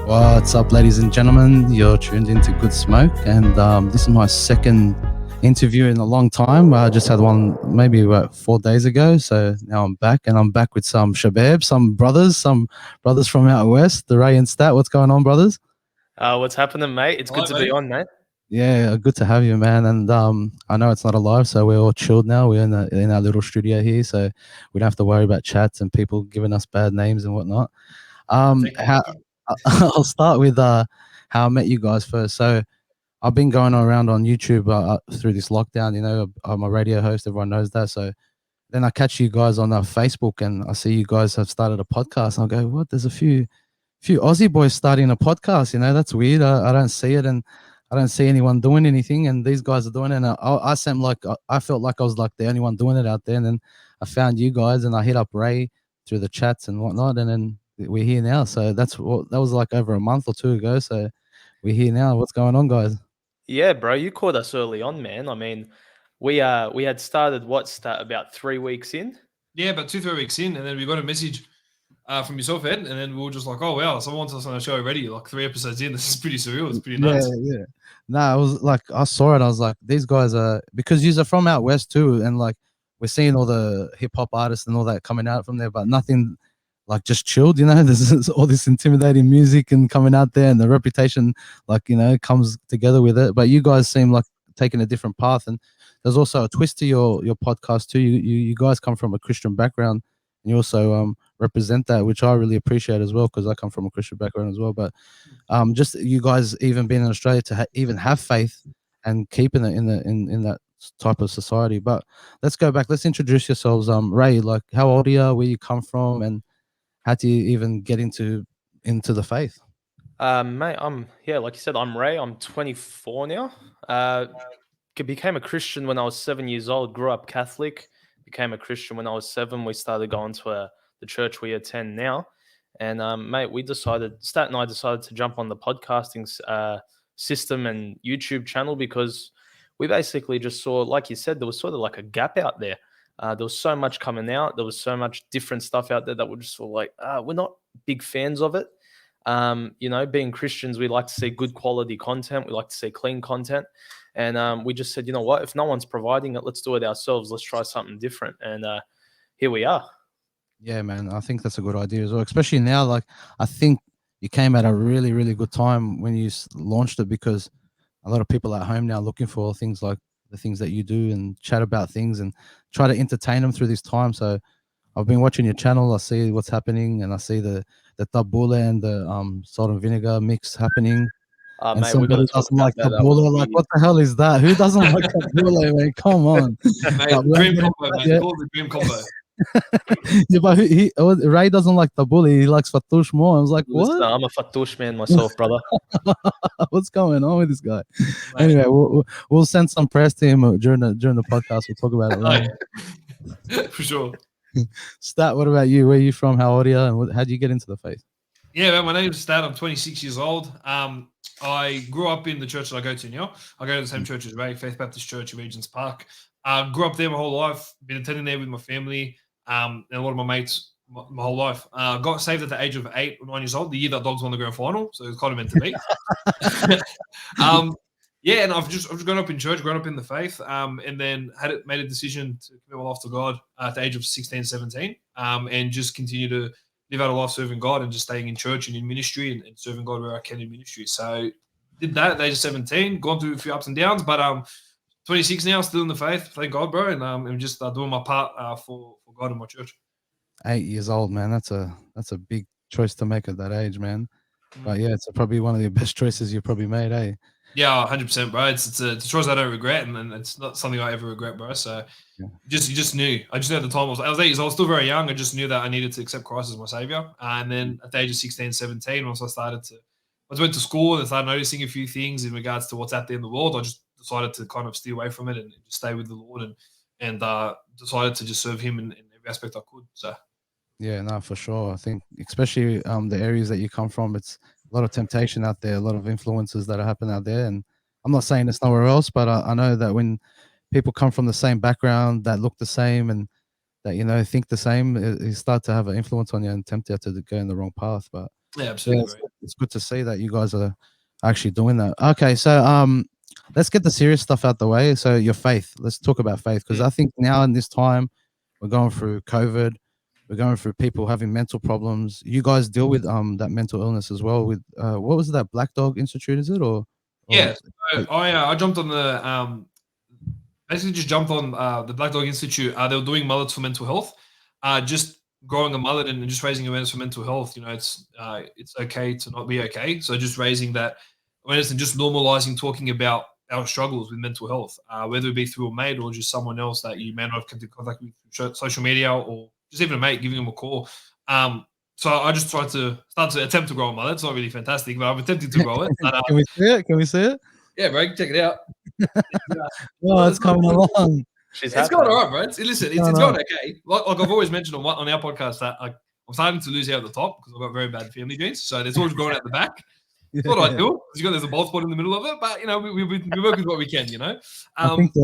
What's up, ladies and gentlemen? You're tuned into Good Smoke, and this is my second interview in a long time. I just had one maybe about 4 days ago, so now I'm back, and I'm back with some shabab, some brothers from out west, the Ray and Stat. What's going on, brothers? What's happening, mate? It's good to be on, mate. Yeah, good to have you, man. And I know it's not a live, so we're all chilled now. We're in our little studio here, so we don't have to worry about chats and people giving us bad names and whatnot. How I'll start with how I met you guys first. So I've been going around on YouTube through this lockdown. You know, I'm a radio host. Everyone knows that. So then I catch you guys on Facebook, and I see you guys have started a podcast. And I go, what? There's a few Aussie boys starting a podcast. You know, that's weird. I don't see it, and I don't see anyone doing anything. And these guys are doing it. And I felt like I was like the only one doing it out there. And then I found you guys, and I hit up Ray through the chats and whatnot, and then we're here now. So that was like over a month or two ago. So we're here now. What's going on, guys? Yeah, bro, you caught us early on, man. I mean, we had started about 3 weeks in. Yeah, about 2-3 weeks in, and then we got a message from yourself, Ed, and then we were just like, oh wow, someone wants us on a show already. Like 3 episodes in, this is pretty surreal. It's pretty nuts. Yeah. Nah, I was like, I saw it. I was like, these guys are, because you're from out west too, and like we're seeing all the hip hop artists and all that coming out from there, but nothing like just chilled, you know. There's all this intimidating music and coming out there, and the reputation, like, you know, comes together with it. But you guys seem like taking a different path, and there's also a twist to your podcast too. You guys come from a Christian background, and you also represent that, which I really appreciate as well, because I come from a Christian background as well. But just you guys even being in Australia to even have faith and keeping it in that type of society. But let's go back. Let's introduce yourselves. Ray, like, how old are you? Where you come from, and how do you even get into the faith? Mate, like you said, I'm Ray. I'm 24 now. Became a Christian when I was 7 years old. Grew up Catholic. Became a Christian when I was 7. We started going to the church we attend now, and mate, Stat and I decided to jump on the podcasting system and YouTube channel because we basically just saw, like you said, there was sort of like a gap out there. There was so much coming out. There was so much different stuff out there that we're just sort of like, we're not big fans of it. You know, being Christians, we like to see good quality content. We like to see clean content. And we just said, you know what, if no one's providing it, let's do it ourselves. Let's try something different. And here we are. Yeah, man, I think that's a good idea as well, especially now. Like, I think you came at a really, really good time when you launched it, because a lot of people at home now looking for things like the things that you do and chat about things and try to entertain them through this time. So I've been watching your channel. I see what's happening, and I see the tabbouleh and the salt and vinegar mix happening. And mate, somebody doesn't like tabbouleh. Like, what the hell is that? Who doesn't like tabbouleh, man? Come on. Dream combo, mate. They call it the dream combo. Yeah, but Ray doesn't like tabbouleh. He likes fattoush more. I was like, what? I'm a fattoush man myself, brother. What's going on with this guy? Right. Anyway, we'll send some press to him during the podcast. We'll talk about it later. For sure. Stat, what about you? Where are you from? How old are you? And how did you get into the faith? Yeah, man, my name's Stat. I'm 26 years old. I grew up in the church that I go to now. I go to the same church as Ray, Faith Baptist Church in Regent's Park. Grew up there my whole life. Been attending there with my family and a lot of my mates my whole life. Got saved at the age of 8 or 9 years old, the year that Dogs won the grand final. So it was kind of meant to be. Yeah, and I've just grown up in church, grown up in the faith, and then made a decision to commit my life to God at the age of 16, 17, and just continue to live out a life serving God and just staying in church and in ministry and serving God where I can in ministry. So did that at the age of 17, gone through a few ups and downs, but 26 now, still in the faith, thank God, bro, and I'm just doing my part for God and my church. 8 years old, man. That's a big choice to make at that age, man. But yeah, it's probably one of the best choices you've probably made, eh? Yeah, 100%, bro. It's a choice I don't regret, and it's not something I ever regret, bro. So you just knew. I just knew at the time, I was 8 years old, still very young. I just knew that I needed to accept Christ as my savior. And then at the age of 16, 17, once I went to school and started noticing a few things in regards to what's out there in the world, I just decided to kind of steer away from it and just stay with the Lord and decided to just serve Him in every aspect I could. So yeah, no, for sure. I think especially the areas that you come from, it's a lot of temptation out there, a lot of influences that are happening out there. And I'm not saying it's nowhere else, but I know that when people come from the same background that look the same and that think the same, it start to have an influence on you and tempt you to go in the wrong path. But Yeah, absolutely. it's good to see that you guys are actually doing that. Okay, so let's get the serious stuff out the way. So your faith. Let's talk about faith, because I think now in this time we're going through COVID, we're going through people having mental problems. You guys deal with that mental illness as well. With what was that Black Dog Institute? Is it or Yeah, so I jumped on the basically just jumped on the Black Dog Institute. They were doing mullets for mental health. Just growing a mullet and just raising awareness for mental health. It's okay to not be okay. So just raising that awareness and just normalizing talking about our struggles with mental health, whether it be through a mate or just someone else that you may not have come into contact with through social media, or just even a mate, giving them a call. So I just tried to attempt to grow a mullet. It's not really fantastic, but I'm attempting to grow it. But, can we see it? Can we see it? Yeah, bro, check it out. Oh, it's coming along. She's It's happening. going all right, bro. Listen, it's going okay. Like I've always mentioned on our podcast that I'm starting to lose out at the top because I've got very bad family genes. So there's always growing out the back. It's what I do. There's a bald spot in the middle of it, but we work with what we can. I think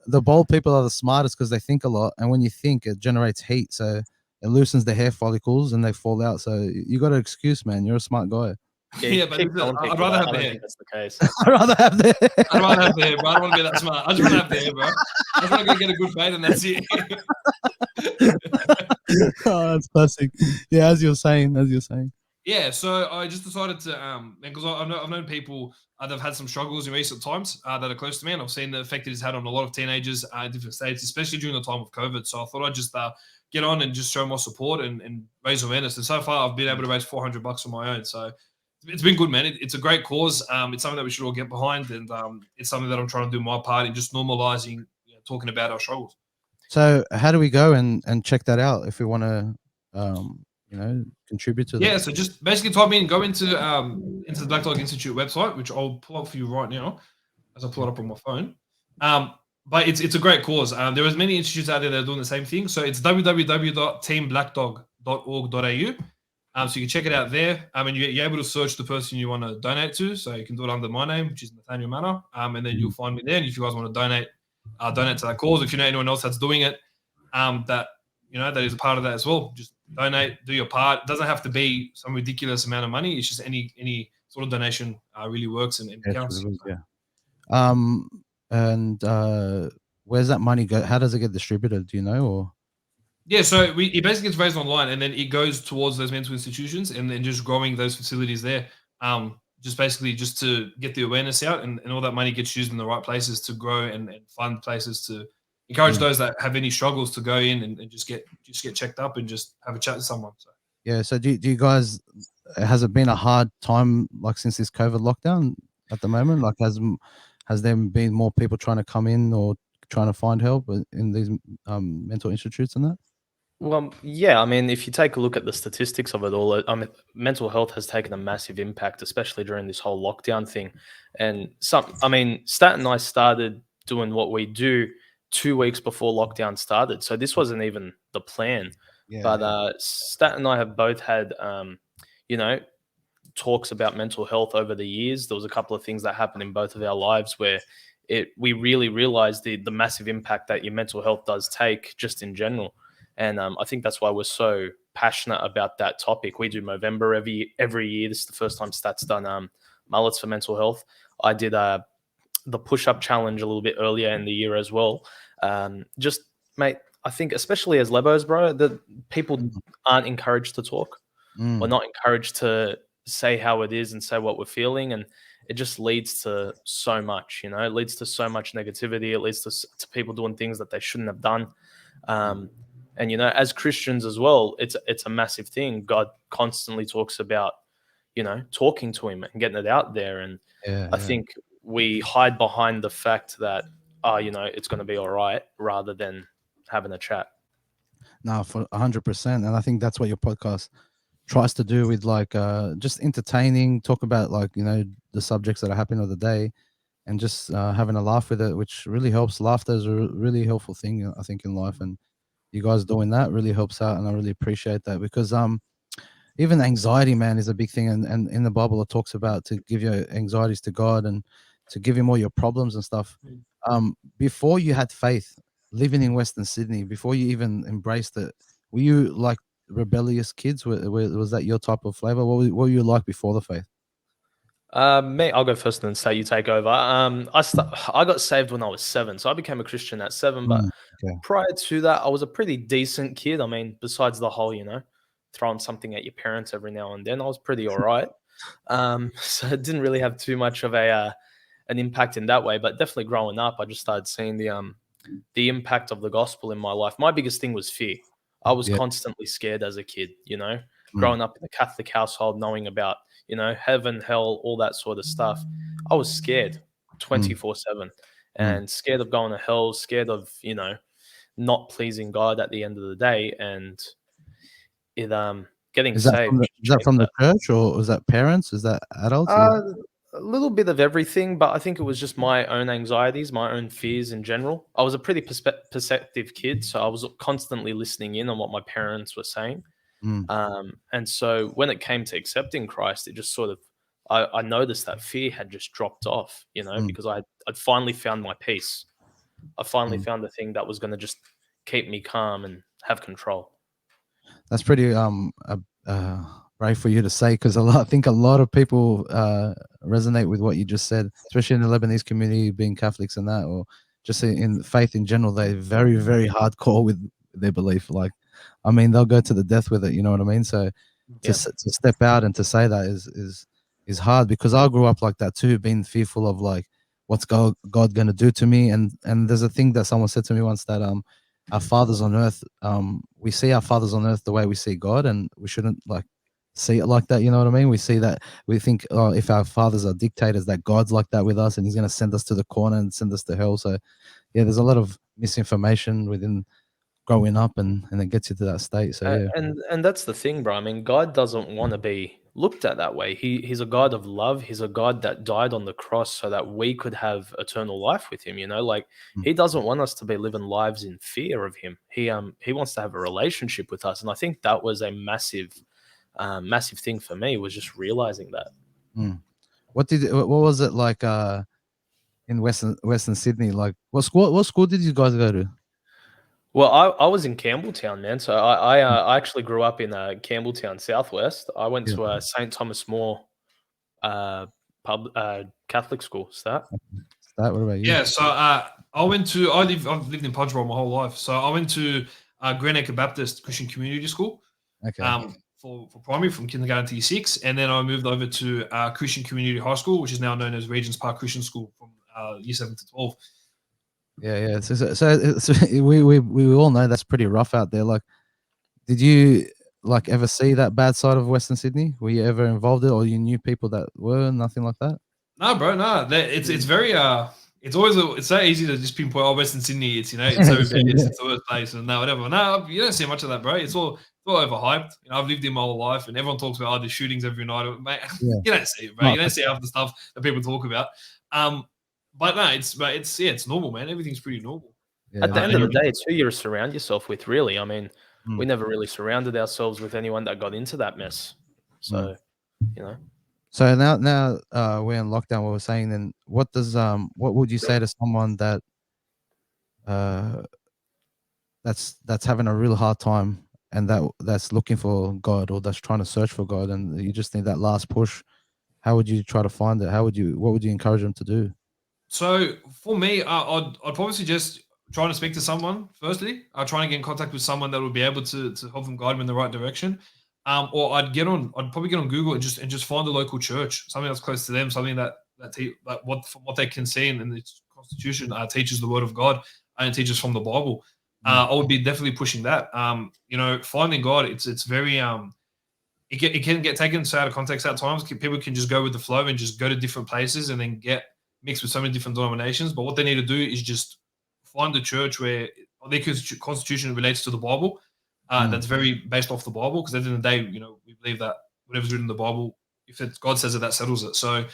the bald people are the smartest because they think a lot, and when you think, it generates heat, so it loosens the hair follicles and they fall out. So you got an excuse, man. You're a smart guy. Yeah, but I'd rather have the hair. That's the case. I'd rather have the hair. I'd rather have the hair, bro. I don't want to be that smart. I just want to have the hair, bro. I just want to get a good fade and that's it. Oh, that's classic. Yeah, as you're saying. Yeah, so I just decided to, because I've known people that have had some struggles in recent times that are close to me, and I've seen the effect it has had on a lot of teenagers in different states, especially during the time of COVID. So I thought I'd just get on and just show my support and raise awareness. And so far, I've been able to raise $400 on my own. So it's been good, man. It's a great cause. It's something that we should all get behind, and it's something that I'm trying to do my part in just normalizing, talking about our struggles. So how do we go and check that out if we want to, contribute to that? Yeah, so just basically go into the Black Dog Institute website, which I'll pull up for you right now as I pull it up on my phone. But it's a great cause. There are many institutes out there that are doing the same thing. So it's www.teamblackdog.org.au. So you can check it out there. And you're able to search the person you want to donate to. So you can do it under my name, which is Nathaniel Manor. And then you'll find me there. And if you guys want to donate to that cause, if you know anyone else that's doing it, that is a part of that as well. Just donate, do your part. It doesn't have to be some ridiculous amount of money. It's just any sort of donation really works and counts. Yeah. And where's that money go? How does it get distributed? Do you know? Or yeah, so it basically gets raised online, and then it goes towards those mental institutions, and then just growing those facilities there. Just to get the awareness out, and all that money gets used in the right places to grow and fund places to encourage those that have any struggles to go in and just get checked up and just have a chat with someone. So yeah, so do you guys? Has it been a hard time since this COVID lockdown at the moment? Has there been more people trying to come in or trying to find help in these mental institutes and that? Well, yeah, if you take a look at the statistics of it all, mental health has taken a massive impact, especially during this whole lockdown thing. And Stat and I started doing what we do 2 weeks before lockdown started. So this wasn't even the plan. Yeah, but Stat and I have both had, talks about mental health over the years. There was a couple of things that happened in both of our lives where we really realized the massive impact that your mental health does take just in general. And I think that's why we're so passionate about that topic. We do Movember every year. This is the first time Stat's done mullets for mental health. I did the push-up challenge a little bit earlier in the year as well. Mate, I think especially as Lebos, bro, that people aren't encouraged to talk. We're not encouraged to say how it is and say what we're feeling. And it just leads to so much, it leads to so much negativity. It leads to people doing things that they shouldn't have done. And, as Christians as well, it's a massive thing. God constantly talks about, talking to him and getting it out there. And I think we hide behind the fact that, it's going to be all right, rather than having a chat. No, for 100%. And I think that's what your podcast tries to do with just entertaining, talk about the subjects that are happening of the day, and just having a laugh with it, which really helps. Laughter is a really helpful thing, I think, in life. And you guys doing that really helps out, and I really appreciate that, because even anxiety, man, is a big thing, and in the Bible it talks about to give your anxieties to God and to give him all your problems and stuff. Before you had faith, living in Western Sydney, before you even embraced it, were you like rebellious kids? Was that your type of flavor? What were you like before the faith? Me, I'll go first and then say you take over. I got saved when I was 7, so I became a Christian at 7. But Mm, okay. prior to that, I was a pretty decent kid. I mean, besides the whole, throwing something at your parents every now and then, I was pretty all right. So it didn't really have too much of an impact in that way. But definitely growing up, I just started seeing the impact of the gospel in my life. My biggest thing was fear. I was Yeah. constantly scared as a kid, Mm, growing up in a Catholic household, knowing about, heaven, hell, all that sort of stuff. I was scared mm, 24/7 mm. and scared of going to hell, scared of, not pleasing God at the end of the day. And it getting saved Is that changed from the that. church, or is that parents? Is that adults? Uh, a little bit of everything, but I think it was just my own anxieties, my own fears in general. I was a pretty perceptive kid, so I was constantly listening in on what my parents were saying. Mm, And so when it came to accepting Christ, it just sort of, I noticed that fear had just dropped off, mm, because I'd finally found my peace. I finally mm. found the thing that was going to just keep me calm and have control. That's pretty brave for you to say, because I think a lot of people resonate with what you just said, especially in the Lebanese community, being Catholics and that, or just in faith in general. They're very, very hardcore with their belief. Like, I mean, they'll go to the death with it. You know what I mean? So Yeah. to step out and to say that is hard, because I grew up like that too, being fearful of like what's God gonna do to me. And there's a thing that someone said to me once, that our fathers on earth, we see our fathers on earth the way we see God, and we shouldn't like see it like that. You know what I mean? We see that, we think, oh, if our fathers are dictators, that God's like that with us, and He's going to send us to the corner and send us to hell. So yeah, there's a lot of misinformation within growing up, and it gets you to that state. So yeah. And that's the thing, bro. I mean, God doesn't want to be looked at that way. He's a God of love. He's a God that died on the cross so that we could have eternal life with him. Like, Mm, he doesn't want us to be living lives in fear of him. He wants to have a relationship with us. And I think that was a massive thing for me, was just realizing that. mm. What was it like in Western Sydney? Like, what school did you guys go to? Well, I was in Campbelltown, man. So I actually grew up in Campbelltown, Southwest. I went Yeah. to St. Thomas More uh, Catholic school. Is that? That, what about you? Yeah, so I've lived in Punchbowl my whole life. So I went to Greenacre Baptist Christian Community School Okay. for primary from kindergarten to year 6, and then I moved over to Christian Community High School, which is now known as Regents Park Christian School, from year 7 to 12. Yeah. So we all know that's pretty rough out there. Like, did you like ever see that bad side of Western Sydney? Were you ever involved in it, or you knew people that were? Nothing like that? No, bro, no. It's very it's so easy to just pinpoint, oh, Western Sydney. It's so rebellious. Yeah. It's the worst place and no, whatever. No, you don't see much of that, bro. It's all overhyped. I've lived here my whole life, and everyone talks about the shootings every night. Mate, Yeah. you don't see it, bro. No, You don't see half the stuff that people talk about. But no, it's normal, man. Everything's pretty normal. yeah, At the that end of the pretty day, it's who you surround yourself with, really. I mean, we mm, never really surrounded ourselves with anyone that got into that mess. mm. So, you know. So now we're in lockdown. What we're saying, then what would you say to someone that uh that's having a real hard time, and that's looking for God, or that's trying to search for God, and you just need that last push? How would you try to find it? What would you encourage them to do? So for me, I'd probably suggest trying to speak to someone firstly. Trying to get in contact with someone that would be able to help them guide them in the right direction. Or I'd probably get on Google and just find a local church, something that's close to them, something that what from what they can see in the Constitution teaches the Word of God and teaches from the Bible. Mm, I would be definitely pushing that. Finding God, it's very it can get taken so out of context at times. People can just go with the flow and just go to different places and then get mixed with so many different denominations. But what they need to do is just find a church where their constitution relates to the Bible. mm, That's very based off the Bible, because at the end of the day, we believe that whatever's written in the Bible, if God says it, that settles it. So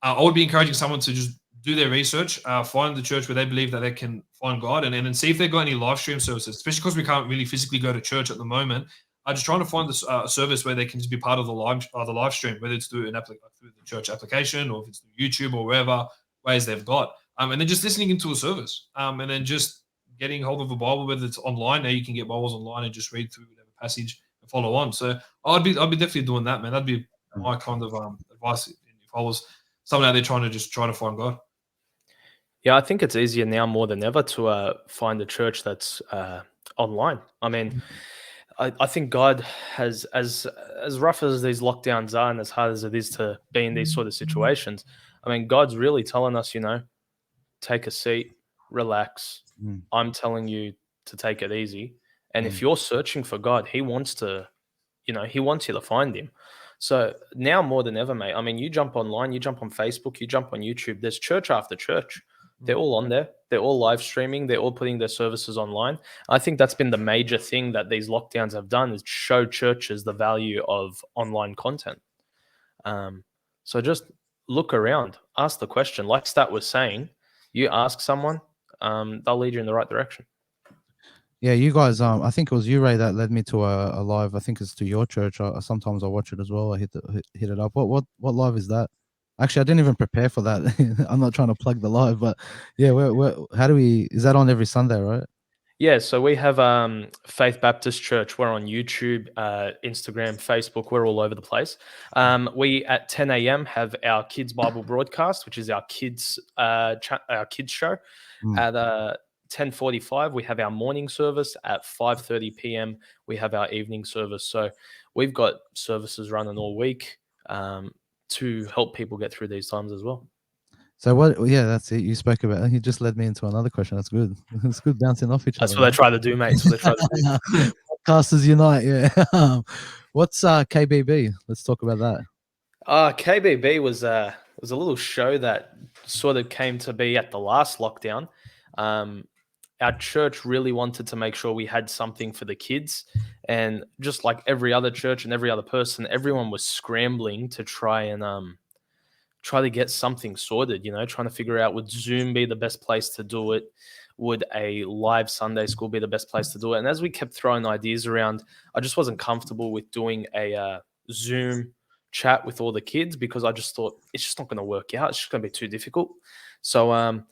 I would be encouraging someone to just do their research, find the church where they believe that they can find God, and then see if they've got any live stream services, especially because we can't really physically go to church at the moment. I'm just trying to find this service where they can just be part of the live stream, whether it's through through the church application, or if it's through YouTube or wherever ways they've got, and then just listening into a service, and then just getting hold of a Bible, whether it's online. Now you can get Bibles online and just read through whatever passage and follow on. So I'd be definitely doing that, man. That'd be my kind of advice if I was someone out there trying to find God. Yeah, I think it's easier now more than ever to find a church that's online. I mean, I think God has, as rough as these lockdowns are and as hard as it is to be in these sort of situations, I mean, God's really telling us, take a seat, relax. I'm telling you to take it easy. And if you're searching for God, He wants He wants you to find Him. So now more than ever, mate, I mean, you jump online, you jump on Facebook, you jump on YouTube, there's church after church. They're all on there. They're all live streaming. They're all putting their services online. I think that's been the major thing that these lockdowns have done is show churches the value of online content. So just look around, ask the question. Like Stat was saying, you ask someone, they'll lead you in the right direction. Yeah, you guys. I think it was you, Ray, that led me to a live. I think it's to your church. Sometimes I watch it as well. I hit it up. What live is that? Actually, I didn't even prepare for that. I'm not trying to plug the live, but yeah, how do we? Is that on every Sunday, right? Yeah, so we have Faith Baptist Church. We're on YouTube, Instagram, Facebook. We're all over the place. We at 10 a.m. have our Kids Bible broadcast, which is our kids show. At 10:45, we have our morning service. At 5:30 p.m., we have our evening service. So we've got services running all week to help people get through these times as well. So what? Yeah, that's it. You spoke about. You just led me into another question. That's good. It's good bouncing off each other. That's what they try to do, mate. That's what they try to do. Podcasters unite. Yeah. What's KBB? Let's talk about that. KBB was a little show that sort of came to be at the last lockdown. Our church really wanted to make sure we had something for the kids, and just like every other church and every other person, everyone was scrambling to try to get something sorted. Trying to figure out, would Zoom be the best place to do it? Would a live Sunday school be the best place to do it? And as we kept throwing ideas around, I just wasn't comfortable with doing a Zoom chat with all the kids because I just thought it's just not going to work out. It's just going to be too difficult. So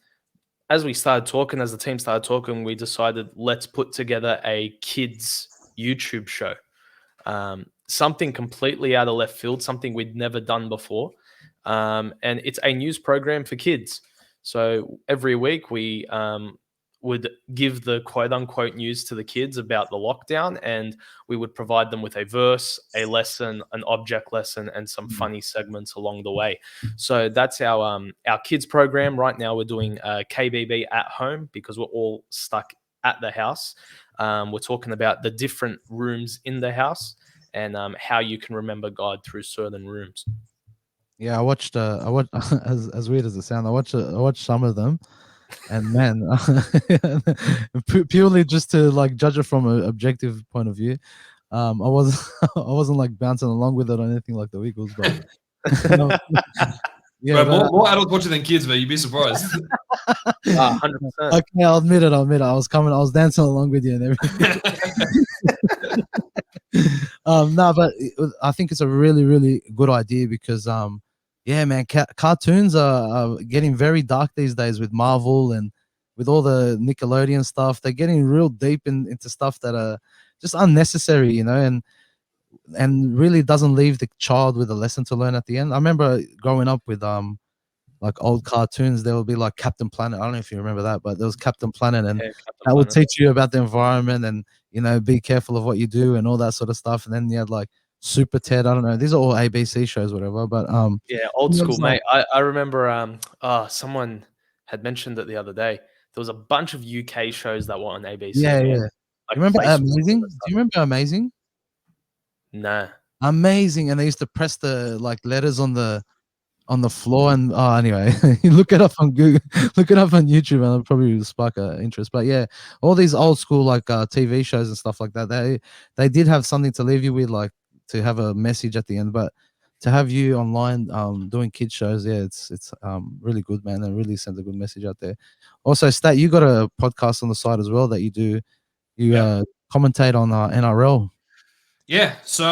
as we started talking, as the team started talking, we decided let's put together a kids YouTube show. Something completely out of left field, something we'd never done before. And it's a news program for kids. So every week we would give the quote unquote news to the kids about the lockdown, and we would provide them with a verse, a lesson, an object lesson, and some funny segments along the way. So that's our kids program. Right now we're doing KBB at home because we're all stuck at the house. We're talking about the different rooms in the house and how you can remember God through certain rooms. Yeah, I watched as weird as it sounds, I watched some of them, and man, purely just to like judge it from an objective point of view, I wasn't like bouncing along with it or anything like the Eagles, but yeah, more adults watching than kids, but you'd be surprised. 100%. Okay, I'll admit it. I was dancing along with you and everything. No, but I think it's a really, really good idea because yeah, man, cartoons are getting very dark these days with Marvel and with all the Nickelodeon stuff. They're getting real deep into stuff that are just unnecessary, and really doesn't leave the child with a lesson to learn at the end. I remember growing up with like old cartoons. There would be like Captain Planet. I don't know if you remember that, but there was Captain Planet, and that would teach you about the environment and be careful of what you do and all that sort of stuff. And then you had like Super Ted. I don't know. These are all ABC shows, whatever. But yeah, old school, mate. I remember someone had mentioned it the other day. There was a bunch of UK shows that were on ABC. Yeah, yeah. Like remember Amazing? Do you remember Amazing? Nah. Amazing. And they used to press the like letters on the floor, and anyway, you look it up on Google, look it up on YouTube, and it'll probably spark interest. But yeah, all these old school like TV shows and stuff like that, they did have something to leave you with, like to have a message at the end. But to have you online doing kids shows, yeah, it's really good, man, and really sends a good message out there. Also, Stat, you got a podcast on the side as well that you do. You commentate on NRL. Yeah, so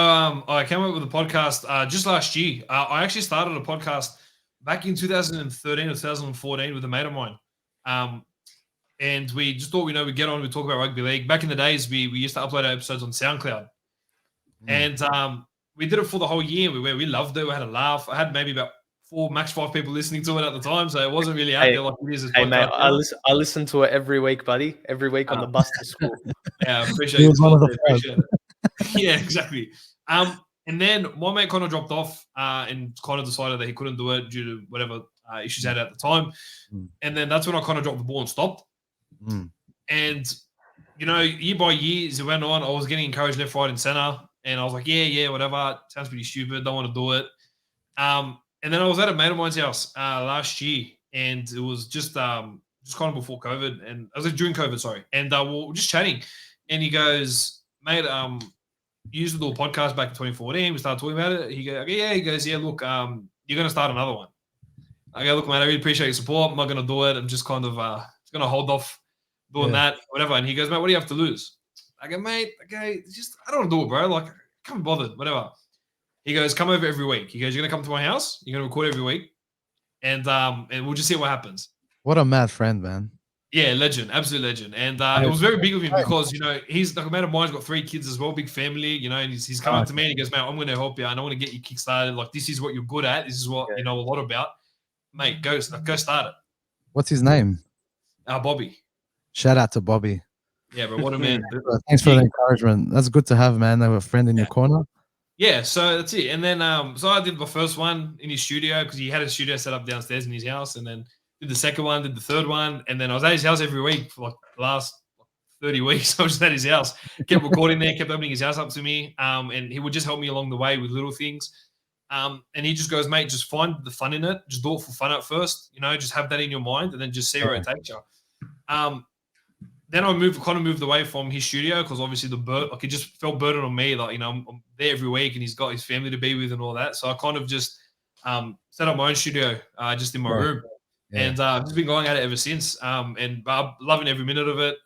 I came up with a podcast just last year. I actually started a podcast back in 2013 or 2014 with a mate of mine. and we just thought, we'd get on, we'd talk about rugby league. Back in the days, we used to upload our episodes on SoundCloud. And we did it for the whole year. We loved it. We had a laugh. I had maybe about 4, max 5 people listening to it at the time, so it wasn't really out there like it is. Hey, mate, I listen to it every week, buddy. Every week on the bus to school. Yeah, I appreciate it. Appreciate it. Yeah, exactly. And then my mate kind of dropped off and kind of decided that he couldn't do it due to whatever issues he had at the time. And then that's when I kind of dropped the ball and stopped. And, year by year, as it went on, I was getting encouraged left, right, and center. And I was like, yeah, whatever. Sounds pretty stupid. Don't want to do it. And then I was at a mate of mine's house last year, and it was just kind of before COVID, and I was during COVID, sorry. And we were just chatting, and he goes, mate, you used to do a podcast back in 2014. We started talking about it. He goes, yeah. He goes, yeah, look, you're going to start another one. I go, look, mate, I really appreciate your support. I'm not going to do it. I'm just kind of just going to hold off doing that, whatever. And he goes, mate, what do you have to lose? I go, mate, okay, I don't want to do it, bro. Like, I can't be bothered, whatever. He goes, come over every week. He goes, you're going to come to my house. You're going to record every week. And we'll just see what happens. What a mad friend, man. Yeah, legend, absolute legend. And it was very big of him because, he's like a man of mine. He's got 3 kids as well, big family, and he's come up to me and he goes, mate, I'm going to help you and I want to get you kickstarted. Like, this is what you're good at. This is what you know a lot about. Mate, go start it. What's his name? Bobby. Shout out to Bobby. Yeah, but what a man. Thanks for the encouragement. That's good to have, man. They have a friend in your corner. Yeah, so that's it. And then so I did my first one in his studio because he had a studio set up downstairs in his house, and then did the second one, did the third one, and then I was at his house every week for like the last 30 weeks. I was just at his house, kept recording there, kept opening his house up to me, and he would just help me along the way with little things. And he just goes, mate, just find the fun in it. Just do it for fun at first, just have that in your mind, and then just see where it takes you. Then I moved away from his studio because obviously it just felt burden on me. Like, I'm there every week and he's got his family to be with and all that. So I kind of just set up my own studio just in my room. Yeah. And I've just been going at it ever since. And I'm loving every minute of it.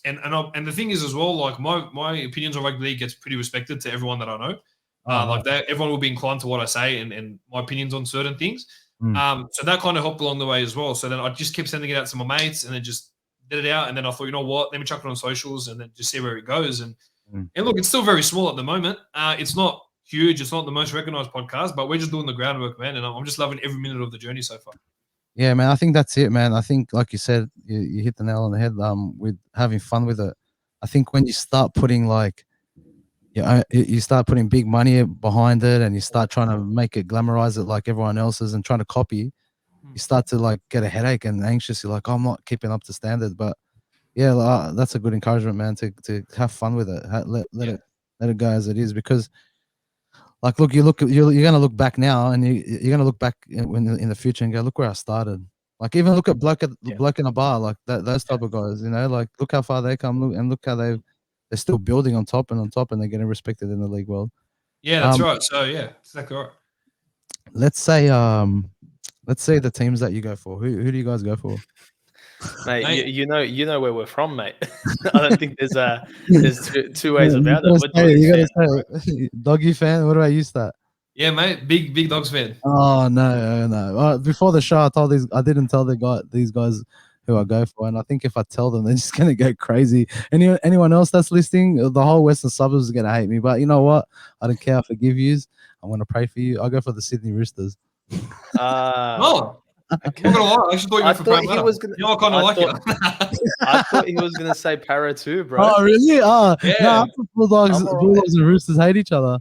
And the thing is as well, like my opinions on rugby league gets pretty respected to everyone that I know. Everyone will be inclined to what I say and my opinions on certain things. So that kind of helped along the way as well. So then I just kept sending it out to my mates and then just did it out, and then I thought, you know what, let me chuck it on socials and then just see where it goes. And look, it's still very small at the moment. It's not huge. It's not the most recognized podcast, but we're just doing the groundwork, man. And I'm just loving every minute of the journey so far. Yeah, man. I think that's it, man. I think, like you said, you hit the nail on the head. With having fun with it. I think when you start putting you start putting big money behind it, and you start trying to make it glamorize it like everyone else's and trying to copy. You start to get a headache and anxious. You're like, oh, I'm not keeping up to standard. But yeah, that's a good encouragement, man. To have fun with it. Let it go as it is. Because, look, you're gonna look back now, and you're gonna look back in the future and go, look where I started. Like, even look at bloke in a bar, like those type of guys. Look how far they come. Look how they're still building on top, and they're getting respected in the league world. Yeah, that's right. So yeah, exactly right. Let's say the teams that you go for. Who do you guys go for? Mate, you know where we're from, mate. I don't think there's two ways about it. You gotta say, Doggy fan. What do I use that? Yeah, mate, big Dogs fan. Oh no. Before the show, I didn't tell these guys who I go for, and I think if I tell them, they're just gonna go crazy. Anyone else that's listening, the whole Western Suburbs is gonna hate me. But you know what? I don't care. I forgive yous. I'm gonna pray for you. I go for the Sydney Roosters. Okay. I'm not gonna lie. I actually thought you were for Parramatta. I kind of like it. I thought he was gonna say Para too, bro. Oh really? Oh yeah. No, Bulldogs and Roosters hate each other.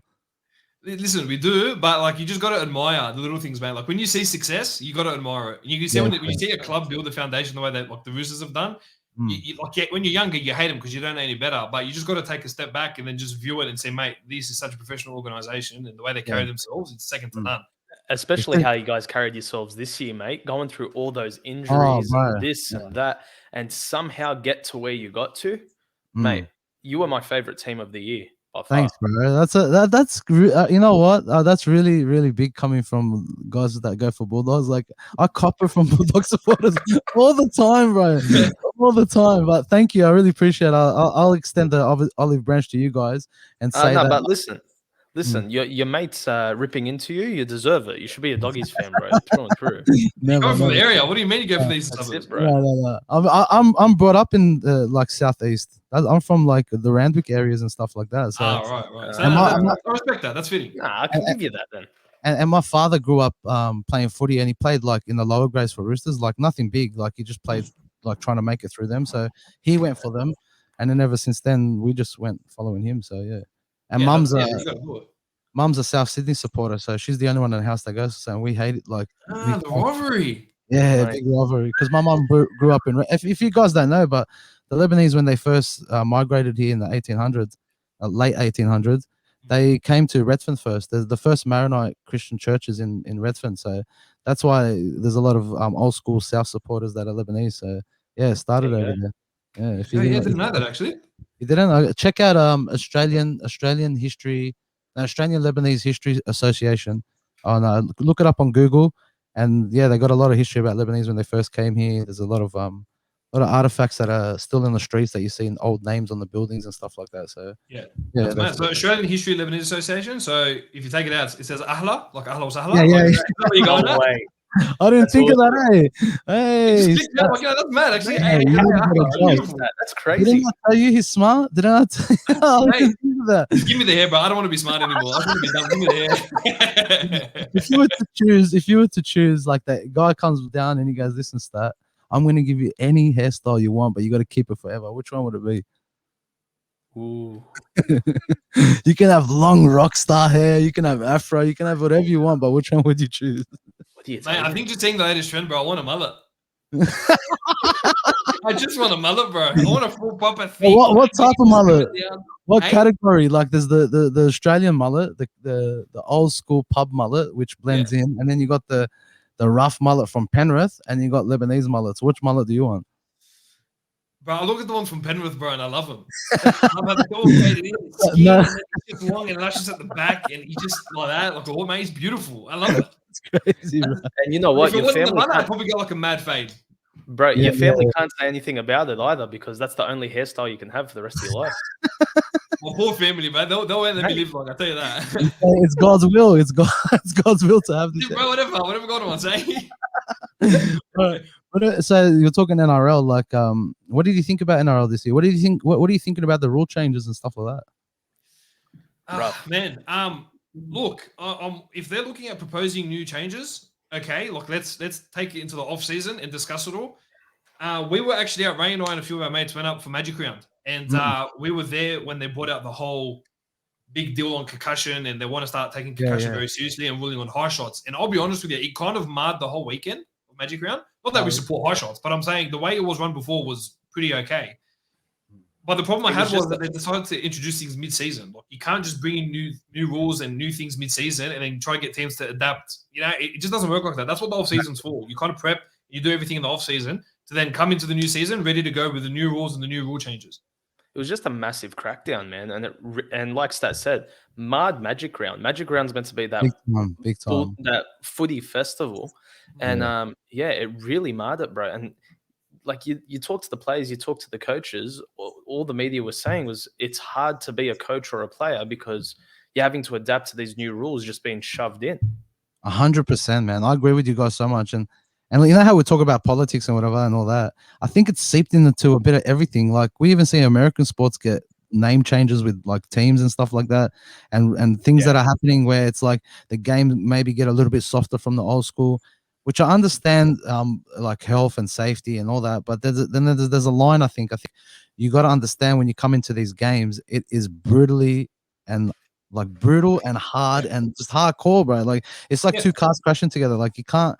Listen, we do, but you just got to admire the little things, man. Like when you see success, you got to admire it. You can see when you see a club build the foundation the way that the Roosters have done. When you're younger, you hate them because you don't know any better. But you just got to take a step back and then just view it and say, mate, this is such a professional organization, and the way they carry themselves, it's second to none. Especially how you guys carried yourselves this year, mate. Going through all those injuries, and that, and somehow get to where you got to, mate. You were my favorite team of the year. Thanks, bro. That's you know what? That's really, really big coming from guys that go for Bulldogs. Like, I copper from Bulldog supporters all the time, bro. All the time. But thank you. I really appreciate it. I'll extend the olive branch to you guys and say that. But listen, Listen, your mate's ripping into you. You deserve it. You should be a Doggies fan, bro. Through and through. You're Never, coming from the never. area. What do you mean you go for these That's suburbs? it, bro. No. I'm brought up in like southeast. I'm from like the Randwick areas and stuff like that. So Right. So And my- I respect that. That's fitting. Nah, I can give you that then. and my father grew up playing footy, and he played like in the lower grades for Roosters, like nothing big. Like he just played like trying to make it through them. So he went for them, and then ever since then we just went following him. So yeah. And mum's you gotta do it. mum's a South Sydney supporter, so she's the only one in the house that goes. So we hate it. Like The rivalry. yeah, Right. big rivalry. Because my mum grew up in. If you guys don't know, but the Lebanese when they first migrated here in the 1800s, late 1800s, they came to Redfern first. There's the first Maronite Christian churches in Redfern, so that's why there's a lot of old school South supporters that are Lebanese. So yeah, it started There you over there. Yeah, if you Yeah, didn't, didn't know that actually. you didn't check out Australian history, the Australian Lebanese History Association. Look it up on Google, and yeah, they got a lot of history about Lebanese when they first came here. There's a lot of artifacts that are still in the streets that you see in old names on the buildings and stuff like that. So Yeah. yeah, That's mad. So Australian History Lebanese Association. So if you take it out, it says Ahla, like Ahla was Ahla. Yeah, yeah, Like, yeah. is that where you going No at? way. I didn't That's think of awesome. that. Hey, Just click, like, that's mad actually. Yeah, Hey, you hey, didn't Ahla, get a that's job. beautiful. That's didn't crazy. I tell you he's smart? Didn't I tell you? I Hey. didn't think of that. Just give me the hair, bro. I don't want to be smart anymore. I just want to be done. Give me the hair. If you were to choose, like that guy comes down and he goes, "Listen, Stat, I'm going to give you any hairstyle you want, but you got to keep it forever." Which one would it be? Ooh. You can have long rock star hair, you can have afro, you can have whatever you want, but which one would you choose? What do you Mate, think? I think just seeing the latest trend, bro. I want a mullet. I just want a mullet, bro. I want a full proper thing. What type of mullet? Down. What Hey? category? Like there's the Australian mullet, the old school pub mullet, which blends in, and then you got the rough mullet from Penrith, and you got Lebanese mullets. Which mullet do you want? Bro, I look at the ones from Penrith, bro, and I love them. I love how they're all faded in, it's skinny, No. and then it's just long and lashes at the back, and he just like that. Like, oh, mate, he's beautiful. I love it. It's crazy, bro. And you know what? If it Your wasn't the family mullet, I'd can't, probably go like a mad fade. bro, Yeah, your family can't say anything about it either because that's the only hairstyle you can have for the rest of your life. My poor family, man. They'll let me live long. I tell you that. It's God's will. It's God's will to have this. Dude, bro, whatever God wants, eh? But so you're talking NRL, like what did you think about NRL this year? What do you think? What are you thinking about the rule changes and stuff like that? Man, look, if they're looking at proposing new changes, okay, look, let's take it into the off season and discuss it all. We were actually out. Ray and I and a few of our mates went up for Magic Round, and we were there when they brought out the whole big deal on concussion, and they want to start taking concussion very seriously and ruling on high shots. And I'll be honest with you, it kind of marred the whole weekend of Magic Round. Not that we support high shots, but I'm saying the way it was run before was pretty okay. But the problem I had was that they decided to introduce things mid-season. Like, you can't just bring in new rules and new things mid-season and then try to get teams to adapt. You know, it just doesn't work like that. That's what the off-season's for. You kind of prep, you do everything in the off-season to then come into the new season ready to go with the new rules and the new rule changes. It was just a massive crackdown, man, and like Stat said, marred Magic Round. Magic Round's meant to be that big time. that footy festival, and it really marred it, bro. And like you talk to the players, you talk to the coaches. All the media was saying was it's hard to be a coach or a player because you're having to adapt to these new rules just being shoved in. 100%, man. I agree with you guys so much, and you know how we talk about politics and whatever and all that. I think it's seeped into a bit of everything. Like we even see American sports get name changes with like teams and stuff like that, and things that are happening where it's like the game maybe get a little bit softer from the old school, which I understand, like health and safety and all that. But there's a line. I think you got to understand when you come into these games, it is brutal and hard and just hardcore, bro. Like it's like two cars crashing together. Like you can't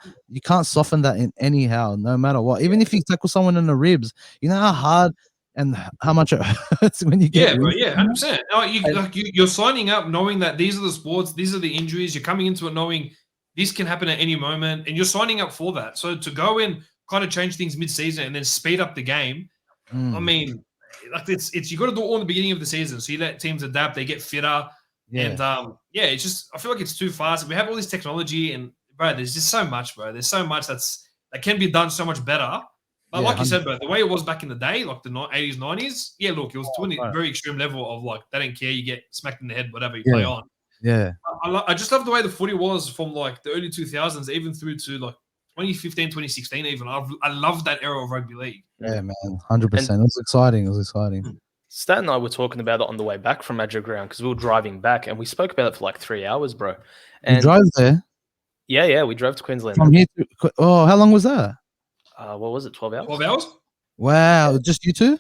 soften that in anyhow, no matter what. Even if you tackle someone in the ribs, you know how hard and how much it hurts when you get bro, 100%. You're signing up knowing that these are the sports, these are the injuries. You're coming into it knowing this can happen at any moment, and you're signing up for that. So to go in, kind of change things mid-season and then speed up the game, I mean, like it's you got to do it all in the beginning of the season. So you let teams adapt, they get fitter. And it's just I feel like it's too fast. We have all this technology, and bro, there's just so much, bro. There's so much that can be done so much better. But like you said, bro, the way it was back in the day, like the 80s, 90s, look, it was to a very extreme level of like they don't care, you get smacked in the head, whatever you play on. Yeah. I just love the way the footy was from like the early 2000s, even through to like 2015, 2016. Even I love that era of rugby league. Yeah, man, 100%. It was exciting. It was exciting. Stan and I were talking about it on the way back from Magic Ground because we were driving back and we spoke about it for like 3 hours, bro. You And drove there yeah, we drove to Queensland. from here to, oh, how long was that? What was it, 12 hours? 12 hours? Wow, just you two?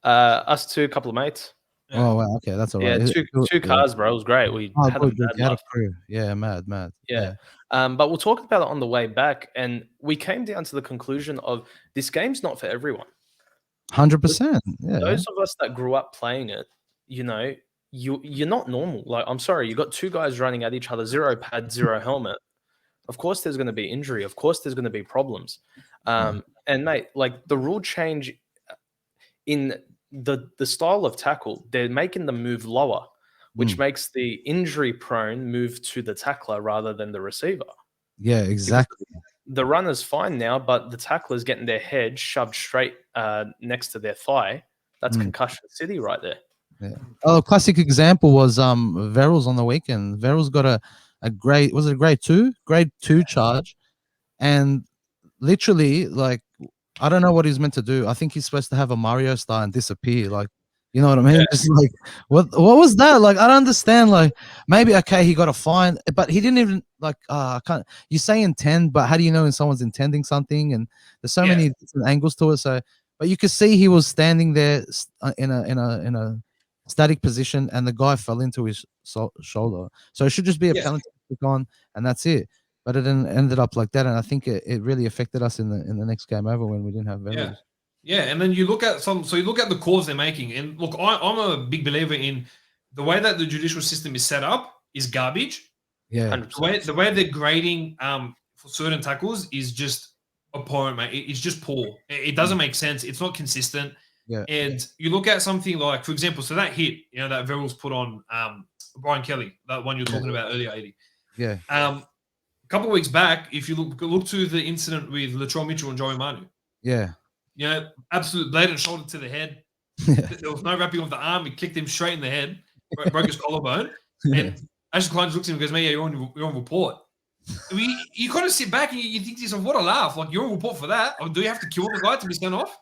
Us two, a couple of mates. Yeah. Oh, wow, okay, that's all Yeah, right. two cars, bro. It was great. We Oh, had good, a good. mad You had a laugh. crew. Yeah, mad. Yeah. But we're talking about it on the way back, and we came down to the conclusion of this game's not for everyone. 100%. Yeah. Those of us that grew up playing it, you know, you're not normal. Like, I'm sorry, you got two guys running at each other, 0 pad, 0 helmet. Of course, there's going to be injury. Of course, there's going to be problems. And mate, like the rule change in the style of tackle, they're making the move lower, which makes the injury prone move to the tackler rather than the receiver. Yeah, exactly. The runner's fine now, but the tackler's getting their head shoved straight next to their thigh. That's concussion city right there. Yeah. Oh, a classic example was Verrills on the weekend. Verrills got a grade, was it a grade 2? Grade 2 charge. And literally, like, I don't know what he's meant to do. I think he's supposed to have a Mario star and disappear. Like, you know what I mean? Yeah. Just like, what was that? Like, I don't understand. Like, maybe okay, he got a fine, but he didn't even like. I can't. You say intend, but how do you know when someone's intending something? And there's so many different angles to it. So, but you could see he was standing there in a static position, and the guy fell into his shoulder. So it should just be a penalty kick on, and that's it. But it ended up like that, and I think it really affected us in the next game over when we didn't have Verrills. Yeah, and then you look at you look at the calls they're making, and look, I'm a big believer in the way that the judicial system is set up is garbage. Yeah, the way they're grading for certain tackles is just abhorrent, mate. It's just poor. It doesn't make sense. It's not consistent. Yeah, and you look at something like, for example, so that hit, you know, that Verrills put on Brian Kelly, that one you were talking about earlier, 80. Yeah. A couple of weeks back, if you look to the incident with Latrell Mitchell and Joey Manu. Yeah. You know, absolute blatant shoulder to the head. There was no wrapping of the arm. He kicked him straight in the head, broke his collarbone. And Ashley Klein looks at him and goes, "Mate, yeah, you're on report." I mean, you kind of sit back and you think to yourself, "What a laugh! Like, you're on report for that? Or do you have to kill the guy to be sent off?"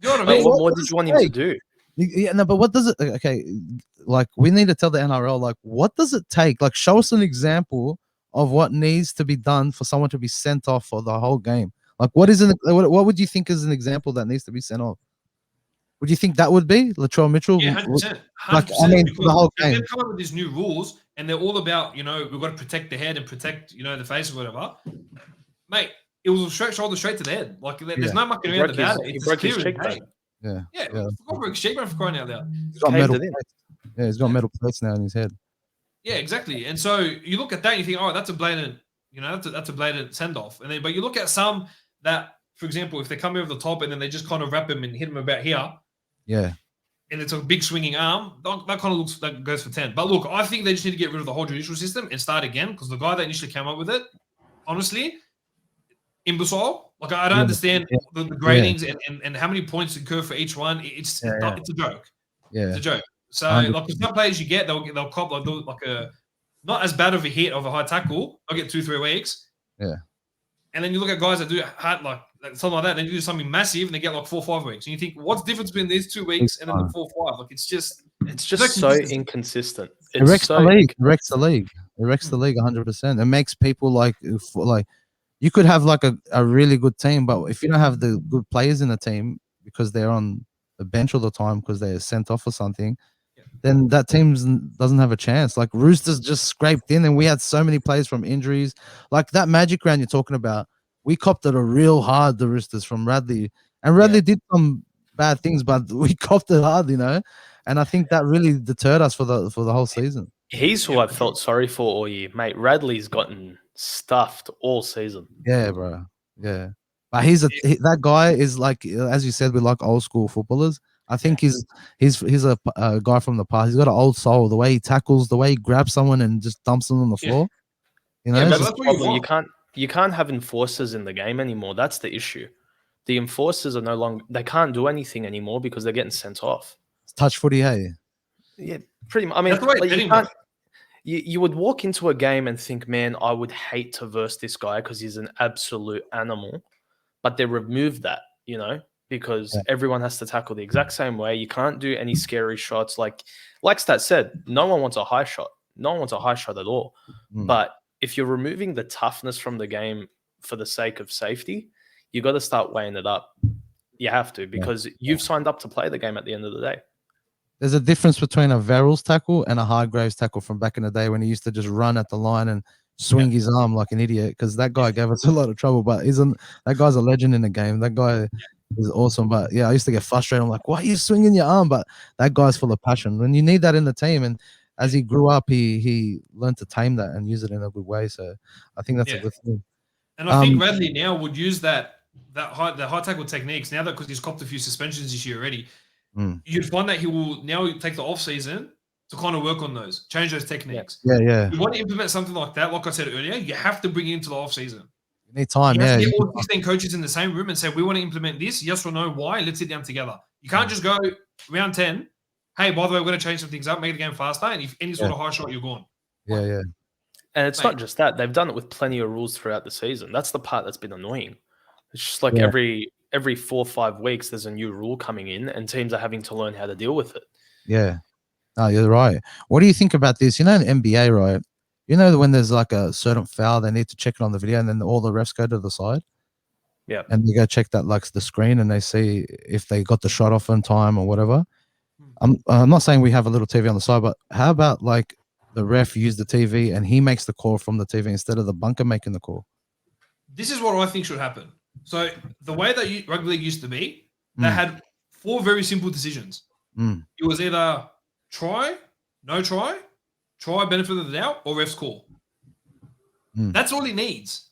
You know what I mean? What more did you want him to do? Yeah, no, but what does it? Okay, like we need to tell the NRL, like, what does it take? Like, show us an example of what needs to be done for someone to be sent off for the whole game. Like, what would you think is an example that needs to be sent off? Would you think that would be Latrell Mitchell? Yeah, 100%. 100%. Like, I mean, the whole game. They've come up with these new rules, and they're all about, you know, we've got to protect the head and protect, you know, the face or whatever. Mate, it was a shoulder straight to the head. Like, there's no mucking around about it. He broke his cheekbone. Yeah. Broke his cheekbone for crying out loud. He's got metal plates. Yeah, he's got metal plates now in his head. Yeah, exactly. And so you look at that and you think, oh, that's a blatant, you know, that's a blatant send off. And then, but you look at some that, for example, if they come over the top and then they just kind of wrap him and hit him about here. Yeah. And it's a big swinging arm, that kind of looks that goes for 10. But look, I think they just need to get rid of the whole judicial system and start again, because the guy that initially came up with it, honestly, imbecile. Like, I don't understand the gradings and how many points occur for each one. It's a joke. Yeah, it's a joke. So, like, some players you get, they'll cop like a not as bad of a hit of a high tackle. They'll get 2-3 weeks. Yeah. And then you look at guys that do hard, like something like that, then you do something massive and they get like 4 or 5 weeks. And you think, what's the difference between these 2 weeks and then the 4 or 5? Like, it's just so inconsistent. It wrecks the league. It wrecks the league. It wrecks the league 100%. It makes people like you could have like a really good team, but if you don't have the good players in the team because they're on the bench all the time because they're sent off or something, then that team doesn't have a chance. Like, Roosters just scraped in, and we had so many players from injuries. Like that Magic Round you're talking about, we copped it a real hard, the Roosters, from Radley. And Radley did some bad things, but we copped it hard, you know? And I think that really deterred us for the whole season. He's who I felt sorry for all year, mate. Radley's gotten stuffed all season. Yeah, bro. Yeah. But that guy is like, as you said, we like old school footballers. I think he's a guy from the past. He's got an old soul. The way he tackles, the way he grabs someone and just dumps them on the floor. You know, that's the problem. You can't have enforcers in the game anymore. That's the issue. The enforcers are no longer. They can't do anything anymore because they're getting sent off. It's touch footy, hey. Yeah, pretty much. I mean, you would walk into a game and think, man, I would hate to verse this guy because he's an absolute animal. But they removed that, because everyone has to tackle the exact same way. You can't do any scary shots. Like Stat said, no one wants a high shot. No one wants a high shot at all. But if you're removing the toughness from the game for the sake of safety, you got to start weighing it up. You have to, because you've signed up to play the game at the end of the day. There's a difference between a Verrills tackle and a Hargraves tackle from back in the day when he used to just run at the line and swing his arm like an idiot, because that guy gave us a lot of trouble. But that guy's a legend in the game. That guy is awesome. But yeah, I used to get frustrated. I'm like, why are you swinging your arm? But that guy's full of passion, and you need that in the team. And as he grew up, he learned to tame that and use it in a good way. So I think that's a good thing. And I think Radley now would use the high tackle techniques now, that because he's copped a few suspensions this year already. You'd find that he will now take the off season to kind of work on those, change those techniques. Yeah. You want to implement something like that, like I said earlier, you have to bring it into the off season. You need time. You have to get all 16 coaches in the same room and say, we want to implement this, yes or no, why? Let's sit down together. You can't just go round 10. Hey, by the way, we're going to change some things up, make the game faster, and if any sort of high shot, you're gone. Yeah. And it's not just that. They've done it with plenty of rules throughout the season. That's the part that's been annoying. It's just like every 4 or 5 weeks, there's a new rule coming in, and teams are having to learn how to deal with it. Yeah. No, you're right. What do you think about this? In the NBA, right? When there's like a certain foul, they need to check it on the video, and then all the refs go to the side. Yeah. And they go check that, like, the screen, and they see if they got the shot off in time or whatever. I'm not saying we have a little TV on the side, but how about like the ref use the TV and he makes the call from the TV instead of the bunker making the call? This is what I think should happen. So the way that rugby league used to be, they had 4 very simple decisions. It was either try, no try, benefit of the doubt, or ref's call. That's all it needs.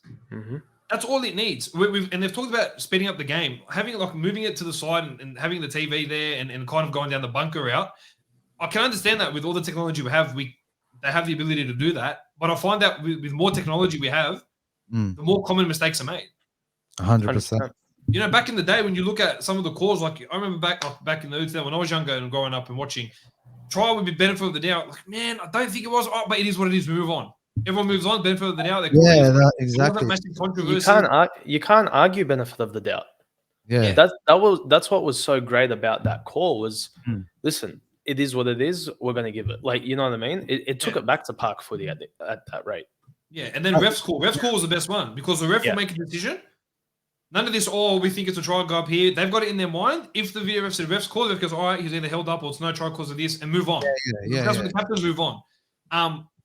That's all it needs. And they've talked about speeding up the game, moving it to the side and having the TV there and kind of going down the bunker route. I can understand that with all the technology we have, they have the ability to do that. But I find that with more technology we have, the more common mistakes are made. 100%. Back in the day when you look at some of the calls, like I remember back in the day when I was younger and growing up and watching, try would be benefit of the doubt. Like, man, I don't think it was. Oh, but it is what it is. We move on. Everyone moves on. Benefit of the doubt. Exactly. You can't argue benefit of the doubt. Yeah. That's what was so great about that call was, listen, it is what it is. We're going to give it. Like, you know what I mean? It took it back to park footy at that rate. Yeah, and then ref's call. Ref's call was the best one because the ref will make a decision. None of this, we think it's a try, go up here. They've got it in their mind. If the video ref said ref's call, the ref goes, all right, he's either held up or it's no try because of this, and move on. That's what the captains move on.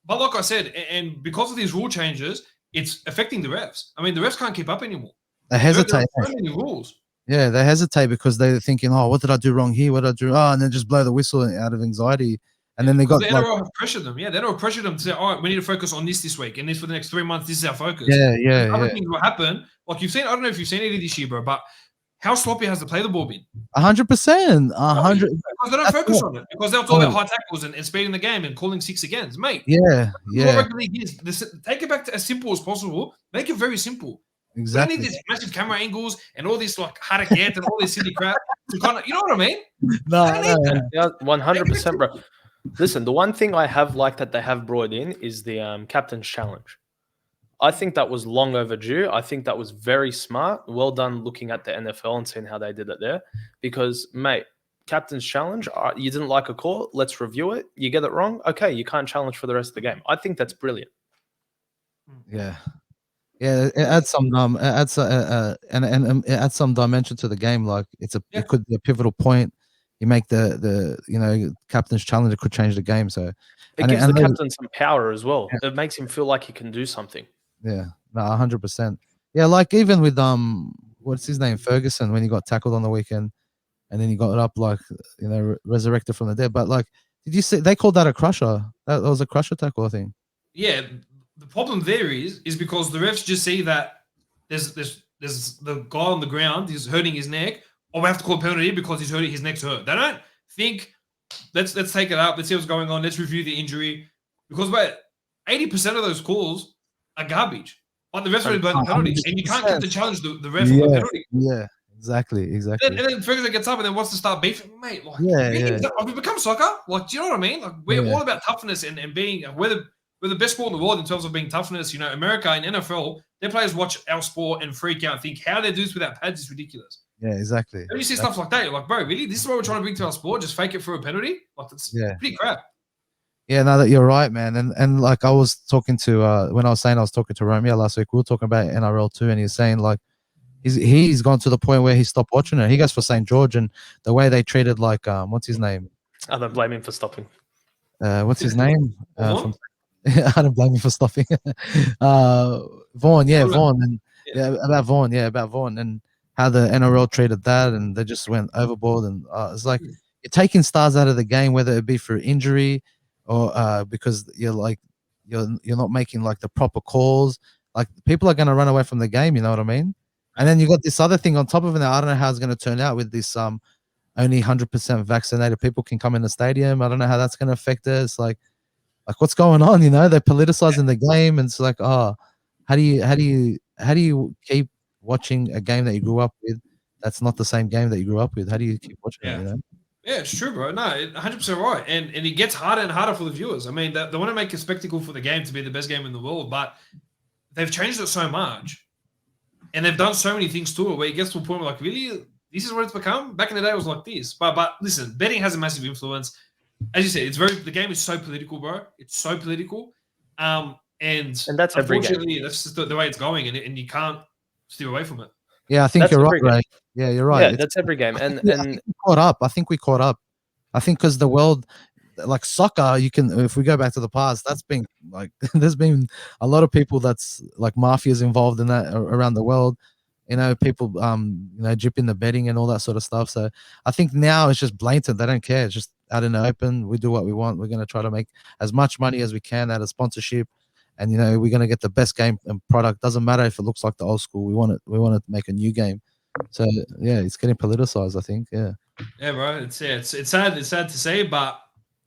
But like I said, and because of these rule changes, it's affecting the refs. I mean, the refs can't keep up anymore. They hesitate. There are so many rules. Yeah, they hesitate because they're thinking, what did I do wrong here? What did I do? And then just blow the whistle out of anxiety. And then they got the NRL have pressured them. Yeah, the NRL pressured them to say, all right, we need to focus on this week, and this for the next 3 months. This is our focus. Other things will happen. Like you've seen, I don't know if you've seen it this year, bro, but how sloppy has the play the ball been? 100%. 100. Because they don't focus on it. Because they're all about high tackles and speeding the game and calling 6 against, mate. Yeah. Rugby league is. Take it back to as simple as possible. Make it very simple. Exactly. We don't need these massive camera angles and all this like harakat and all this silly crap. To kind of, you know what I mean? Yeah, 100%, bro. Listen, the one thing I have liked that they have brought in is the captain's challenge. I think that was long overdue. I think that was very smart. Well done looking at the NFL and seeing how they did it there. Because, mate, captain's challenge, you didn't like a call, let's review it. You get it wrong, okay, you can't challenge for the rest of the game. I think that's brilliant. Yeah. Yeah, it adds some and it adds some dimension to the game. Like it could be a pivotal point. You make the captain's challenge, it could change the game. So it gives the captain some power as well. Yeah. It makes him feel like he can do something. Yeah, no, 100%. Yeah, like even with what's his name, Ferguson, when he got tackled on the weekend, and then he got up like resurrected from the dead. But like, did you see they called that a crusher? That was a crusher tackle, I think. Yeah. The problem there is because the refs just see that there's the guy on the ground, he's hurting his neck. We have to call a penalty because he's hurting, his neck's hurt. They don't think let's take it up, let's see what's going on, let's review the injury. Because 80% of those calls are garbage. Like the refs already blow the penalties, and you can't get to challenge the ref on the penalty. Yeah, exactly. And then Ferguson gets up and then wants to start beefing, mate. Like, have we become soccer? Like, do you know what I mean? Like, we're all about toughness and being we're the best sport in the world in terms of being toughness. You know, America and NFL, their players watch our sport and freak out and think, how they do this without pads is ridiculous. Yeah, exactly. And you see stuff like that, you're like, bro, really? This is what we're trying to bring to our sport? Just fake it for a penalty? Like, that's pretty crap. Yeah, no, that you're right, man. And like I was talking to when I was saying I was talking to Romeo last week, we were talking about NRL too, and he's saying like he's gone to the point where he stopped watching it. He goes for St. George, and the way they treated like what's his name? I don't blame him for stopping. What's his name? Vaughn? I don't blame him for stopping. Vaughn, yeah, Vaughn, and about Vaughn, and how the NRL treated that, and they just went overboard, and it's like you're taking stars out of the game, whether it be for injury or because you're not making like the proper calls. Like people are going to run away from the game, you know what I mean? And then you got this other thing on top of it. I don't know how it's going to turn out with this only 100% vaccinated people can come in the stadium. I don't know how that's going to affect it. It's like what's going on? You know, they're politicizing the game, and it's like, how do you keep watching a game that you grew up with? That's not the same game that you grew up with. How do you keep watching it? You know? Yeah, it's true, bro. No, 100% right. And it gets harder and harder for the viewers. I mean, they want to make a spectacle for the game to be the best game in the world, but they've changed it so much. And they've done so many things to it where it gets to a point where, like, really, this is what it's become? Back in the day, it was like this. But listen, betting has a massive influence. As you said, the game is so political, bro. It's so political. And that's every game. Unfortunately, that's just the way it's going, and you can't steer away from it. Yeah, I think you're right, Ray. Yeah, you're right. Yeah, that's every game. And we caught up. I think we caught up. I think because the world, like soccer, if we go back to the past, that's been like there's been a lot of people that's like mafias involved in that around the world. You know, people jipping the betting and all that sort of stuff. So I think now it's just blatant. They don't care. It's just out in the open. We do what we want. We're going to try to make as much money as we can out of sponsorship. And, you know, we're going to get the best game and product. Doesn't matter if it looks like the old school. We want to make a new game. So, yeah, it's getting politicized, I think. Yeah. Yeah, bro. It's sad. It's sad to say, but,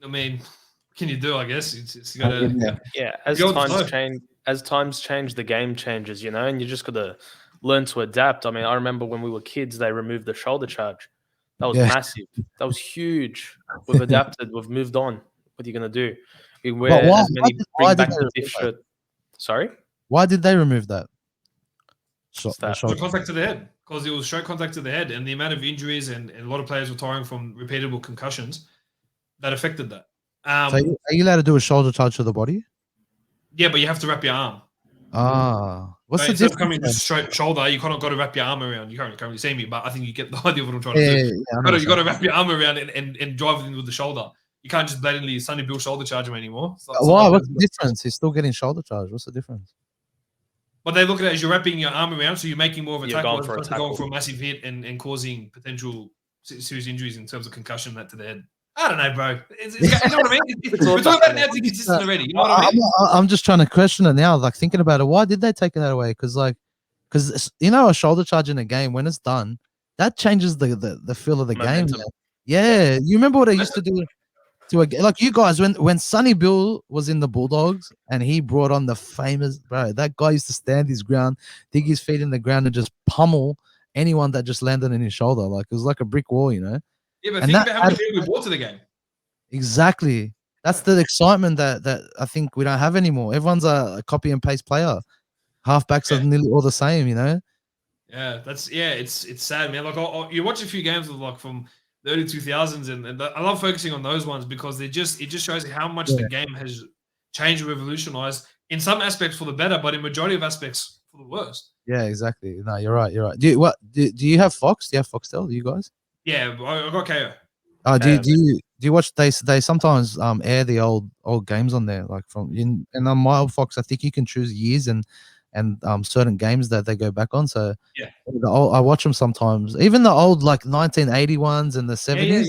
I mean, what can you do, I guess? It's got to... Yeah, as times change, the game changes, you know, and you just got to learn to adapt. I mean, I remember when we were kids, they removed the shoulder charge. That was massive. That was huge. We've adapted. We've moved on. What are you going to do? We wear as many bring back the diff shirt. Sorry? Why did they remove that? Contact to the head. Because it was straight contact to the head, and the amount of injuries and a lot of players retiring from repeatable concussions that affected that. So are you allowed to do a shoulder charge to the body? Yeah, but you have to wrap your arm. What's the instead difference? of coming just straight shoulder, you kind of got to wrap your arm around. You can't really see me, but I think you get the idea of what I'm trying to do. You got to wrap your arm around and drive it in with the shoulder. You can't just blatantly Sonny Bill shoulder charge him anymore. Why? What's the difference? He's still getting shoulder charge. What's the difference? But they look at it as you're wrapping your arm around, so you're making more of a tackle as opposed to going for a massive hit and causing potential serious injuries in terms of concussion that to the head. I don't know, bro. You know what I mean? We're talking about it now to be consistent already. You know what I mean? I'm just trying to question it now, like thinking about it. Why did they take that away? Because you know, a shoulder charge in a game, when it's done, that changes the feel of the game. Yeah, you remember what they used to do to like you guys when Sonny Bill was in the Bulldogs and he brought on the famous that guy used to stand his ground, dig his feet in the ground, and just pummel anyone that just landed in his shoulder. Like it was like a brick wall, you know. Yeah, but think about how many people we brought to the game. Exactly. That's the excitement that I think we don't have anymore. Everyone's a copy and paste player. Halfbacks are nearly all the same, you know. Yeah, it's sad, man. Like you watch a few games of like from the early 2000s, and I love focusing on those ones because it just shows how much the game has changed and revolutionized in some aspects for the better, but in majority of aspects for the worst. Yeah, exactly. No, you're right. You're right. Do you have Fox? Do you have Foxtel? You guys? Yeah, I got KO. Do you watch? They sometimes air the old games on there, like and on my old Fox, I think you can choose years and certain games that they go back on. So yeah, I watch them sometimes. Even the old like 1980 ones and the 70s.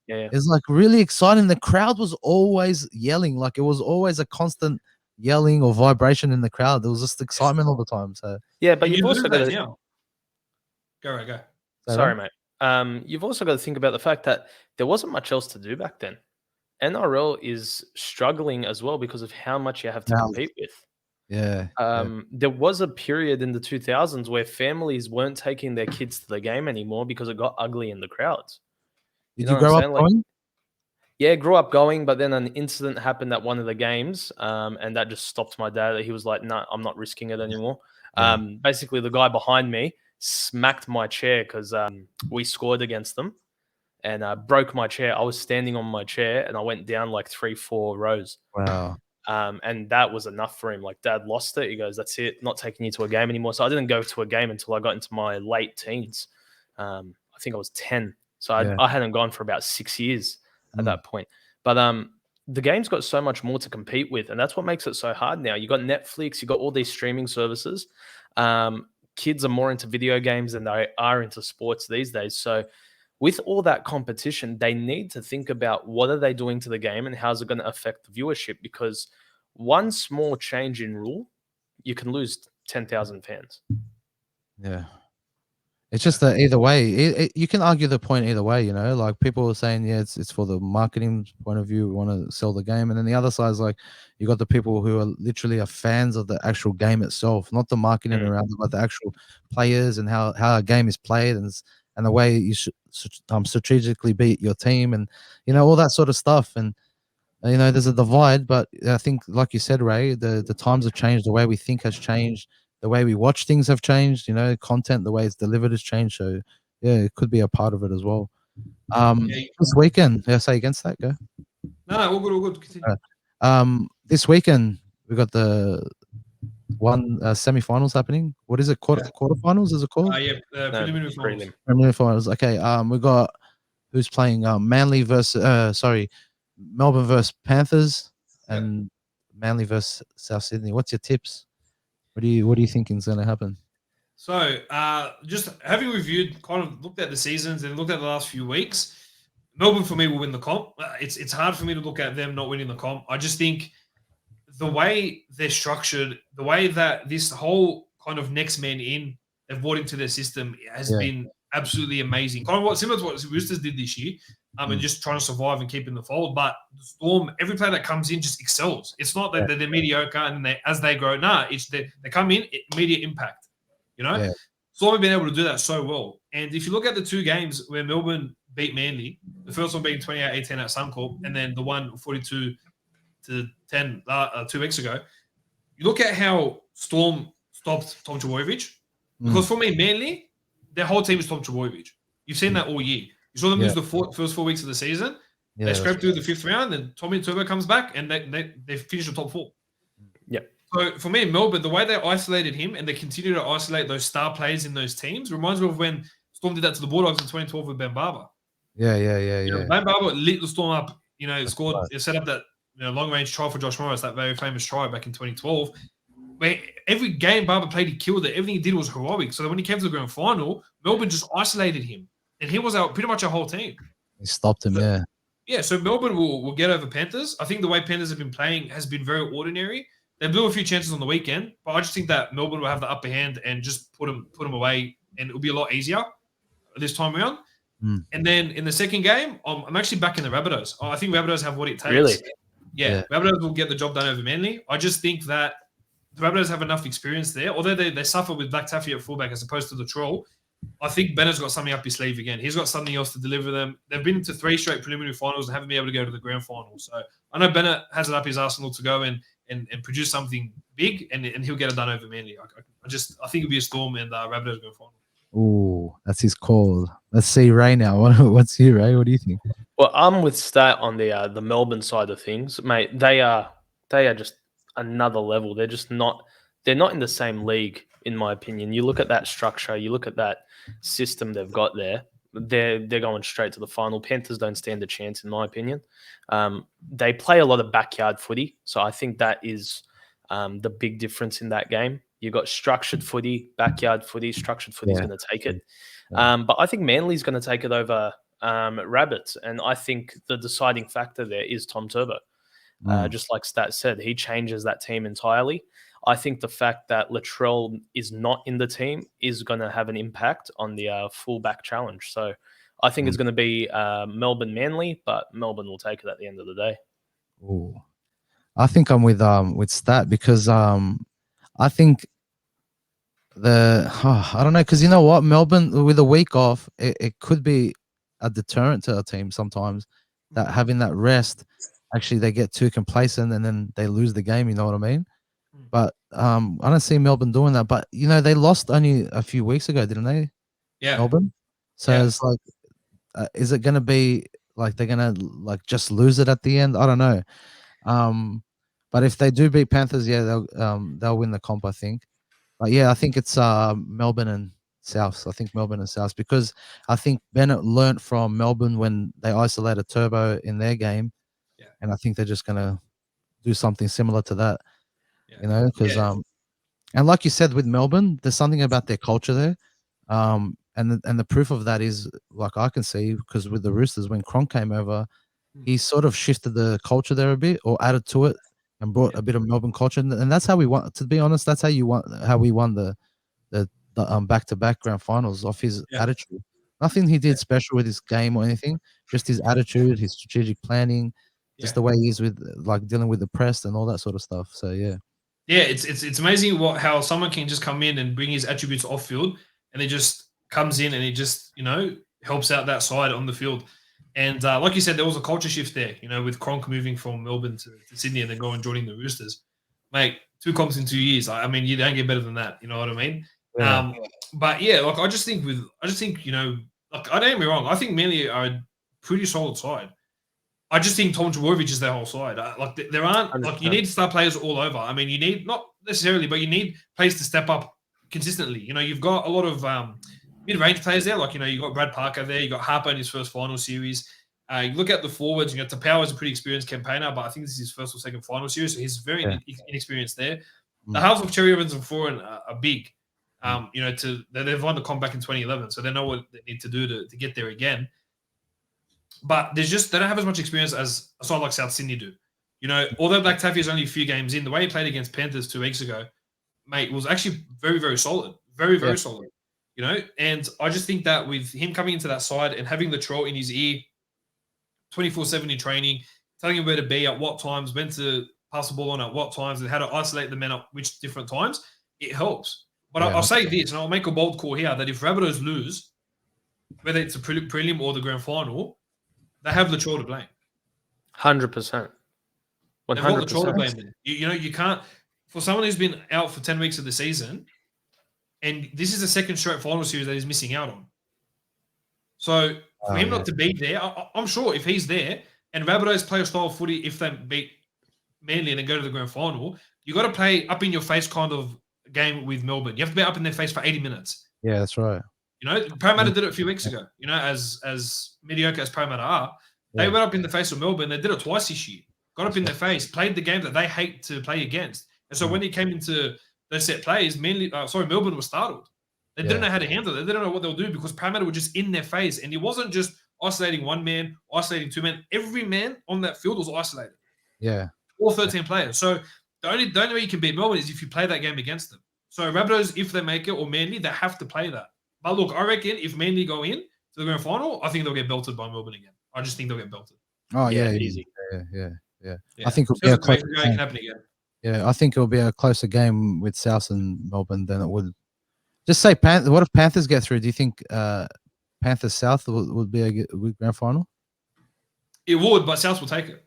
It's like really exciting. The crowd was always yelling, like it was always a constant yelling or vibration in the crowd. There was just excitement all the time. So yeah, but you've also got to go. Sorry, mate. You've also got to think about the fact that there wasn't much else to do back then. NRL is struggling as well because of how much you have to compete with. Yeah. There was a period in the 2000s where families weren't taking their kids to the game anymore because it got ugly in the crowds. Did you grow up going? Yeah, grew up going, but then an incident happened at one of the games, and that just stopped my dad. He was like, "No, I'm not risking it anymore." Yeah. Basically, the guy behind me smacked my chair because we scored against them, and broke my chair. I was standing on my chair, and I went down like 3, 4 rows. Wow. And that was enough for him. Like, Dad lost it. He goes, "That's it. Not taking you to a game anymore." So I didn't go to a game until I got into my late teens. I think I was 10. So Yeah. I hadn't gone for about 6 years at Mm. that point. But the game's got so much more to compete with, and that's what makes it so hard now. You got Netflix, you got all these streaming services. Kids are more into video games than they are into sports these days. So with all that competition, they need to think about what are they doing to the game and how's it going to affect the viewership, because one small change in rule, you can lose 10,000 fans. Yeah. It's just that either way, you can argue the point either way, you know, like people are saying, yeah, it's for the marketing point of view, we want to sell the game. And then the other side is like, you got the people who are literally are fans of the actual game itself, not the marketing around it, but the actual players and how a game is played and the way you should strategically beat your team and, you know, all that sort of stuff. And, you know, there's a divide, but I think, like you said, Ray, the times have changed, the way we think has changed, the way we watch things have changed, you know, content, the way it's delivered has changed. So yeah, it could be a part of it as well. This weekend, say against that, go. No, all good. Continue. This weekend we got the semi-finals happening. What is it? Quarterfinals is it called? Preliminary finals. Preliminary finals. Okay. We got who's playing Manly versus Melbourne versus Panthers and Manly versus South Sydney. What's your tips? What do you think is going to happen? So, just having reviewed, kind of looked at the seasons and looked at the last few weeks, Melbourne for me will win the comp. It's hard for me to look at them not winning the comp. I just think the way they're structured, the way that this whole kind of next man in they've brought into their system has been absolutely amazing. Kind of similar to what Roosters did this year, and just trying to survive and keep in the fold. But the Storm, every player that comes in just excels. It's not that they're mediocre and as they grow. It's they come in, immediate impact. You know, Storm have been able to do that so well. And if you look at the two games where Melbourne beat Manly, the first one being 28-18 at Suncorp, and then the one 42-10 2 weeks ago, you look at how Storm stopped Tom Trbojevic. Because for me, Manly, their whole team is Tom Trbojevic. You've seen that all year. You saw them lose the first 4 weeks of the season. They scraped through the fifth round, and Tommy Turbo comes back, and they finish the top 4. Yeah. So for me, Melbourne, the way they isolated him and they continue to isolate those star players in those teams reminds me of when Storm did that to the Bulldogs in 2012 with Ben Barber. Yeah. Ben Barber lit the Storm up. You know, set up that long range try for Josh Morris, that very famous try back in 2012. Where every game Barber played, he killed it. Everything he did was heroic. So when he came to the grand final, Melbourne just isolated him, and he was pretty much our whole team. He stopped him. So Melbourne will get over Panthers. I think the way Panthers have been playing has been very ordinary. They blew a few chances on the weekend, but I just think that Melbourne will have the upper hand and just put them away, and it'll be a lot easier this time around. And then in the second game, I'm actually backing the Rabbitohs. I think Rabbitohs have what it takes. Really? Yeah. Rabbitohs will get the job done over Manly. I just think that the Rabbitohs have enough experience there, although they suffer with Black Taffy at fullback as opposed to the Troll. I think Bennett's got something up his sleeve again. He's got something else to deliver them. They've been into 3 straight preliminary finals and haven't been able to go to the grand final. So I know Bennett has it up his arsenal to go and produce something big, and he'll get it done over Manly. I think it'll be a Storm and Rabbitohs grand final. Oh, that's his call. Let's see Ray now. What's you, Ray? What do you think? Well, I'm with Stat on the Melbourne side of things, mate. They are just another level. They're not in the same league, in my opinion. You look at that structure, you look at that system they've got there. They're going straight to the final. Panthers don't stand a chance, in my opinion. They play a lot of backyard footy, so I think that is the big difference in that game. You've got structured footy, backyard footy. Structured footy is going to take it. But I think Manly's going to take it over Rabbits. And I think the deciding factor there is Tom Turbo. Just like Stat said, he changes that team entirely. I think the fact that Latrell is not in the team is going to have an impact on the fullback challenge. So I think it's going to be Melbourne Manly, but Melbourne will take it at the end of the day. Ooh. I think I'm with Stat because I think I don't know, because you know what, Melbourne with a week off, it could be a deterrent to a team sometimes. that having that rest, actually they get too complacent and then they lose the game. You know what I mean? But I don't see Melbourne doing that. But you know, they lost only a few weeks ago, didn't they? Yeah. Melbourne. So Yeah. it's like, is it going to be like they're going to like just lose it at the end? I don't know. But if they do beat Panthers, yeah, they'll win the comp, I think. But yeah, I think it's Melbourne and Souths. I think Melbourne and Souths because I think Bennett learnt from Melbourne when they isolated Turbo in their game, Yeah. and I think they're just gonna do something similar to that. Yeah. You know, because Yeah. and like you said with Melbourne, there's something about their culture there. And the proof of that is like I can see because with the Roosters when Cronk came over, he sort of shifted the culture there a bit or added to it and brought a bit of Melbourne culture, and that's how we won. To be honest, that's how we won the back-to-back grand finals off his attitude. Nothing he did special with his game or anything, just his attitude, his strategic planning, just the way he is with like dealing with the press and all that sort of stuff. So yeah. Yeah, it's amazing how someone can just come in and bring his attributes off field, and he just comes in and he just helps out that side on the field. And like you said, there was a culture shift there, with Cronk moving from Melbourne to Sydney and then going joining the Roosters. Mate, 2 comps in 2 years. I mean, you don't get better than that. You know what I mean? Yeah. But yeah, like I just think like I don't get me wrong. I think Manly are a pretty solid side. I just think Tom Djavovic is their whole side. There aren't like you need star players all over. I mean, you need not necessarily, but you need players to step up consistently. You've got a lot of mid-range players there. Like you got Brad Parker there. You got Harper in his first final series. You look at the forwards. Tapau is a pretty experienced campaigner, but I think this is his first or second final series, so he's very inexperienced there. The halves of Cherry Evans and Foran are big. They've won the comp back in 2011, so they know what they need to do to get there again. But they don't have as much experience as a side like South Sydney do. Although Black Taffy is only a few games in, the way he played against Panthers 2 weeks ago, mate, was actually very, very solid. Very, very solid. And I just think that with him coming into that side and having the troll in his ear 24/7 in training, telling him where to be at what times, when to pass the ball on at what times, and how to isolate the men at which different times, it helps. But I'll say this, and I'll make a bold call here, that if Rabbitohs lose, whether it's a prelim or the grand final, they have Latrell to blame. 100%. 100%. They've got Latrell to blame them. You can't, for someone who's been out for 10 weeks of the season, and this is the second straight final series that he's missing out on. So for him not to be there, I'm sure if he's there and Rabbitohs play a style of footy, if they beat Manly and then go to the grand final, you got to play up in your face kind of game with Melbourne. You have to be up in their face for 80 minutes. Yeah, that's right. Parramatta did it a few weeks ago. As mediocre as Parramatta are, they went up in the face of Melbourne. They did it twice this year. Got up in their face, played the game that they hate to play against. And so when he came into those set plays, Melbourne was startled. They didn't know how to handle it. They didn't know what they'll do because Parramatta were just in their face. And it wasn't just isolating one man, isolating two men. Every man on that field was isolated. Yeah. All 13 players. So the only way you can beat Melbourne is if you play that game against them. So Rabbitohs, if they make it, or Manly, they have to play that. But look, I reckon if Manly go in to the grand final, I think they'll get belted by Melbourne again. I just think they'll get belted. Oh yeah, easy. Yeah. I think it'll be a closer game. Happen again. Yeah, I think it'll be a closer game with South and Melbourne than it would. Just say what if Panthers get through? Do you think Panthers South would be a good grand final? It would, but South will take it.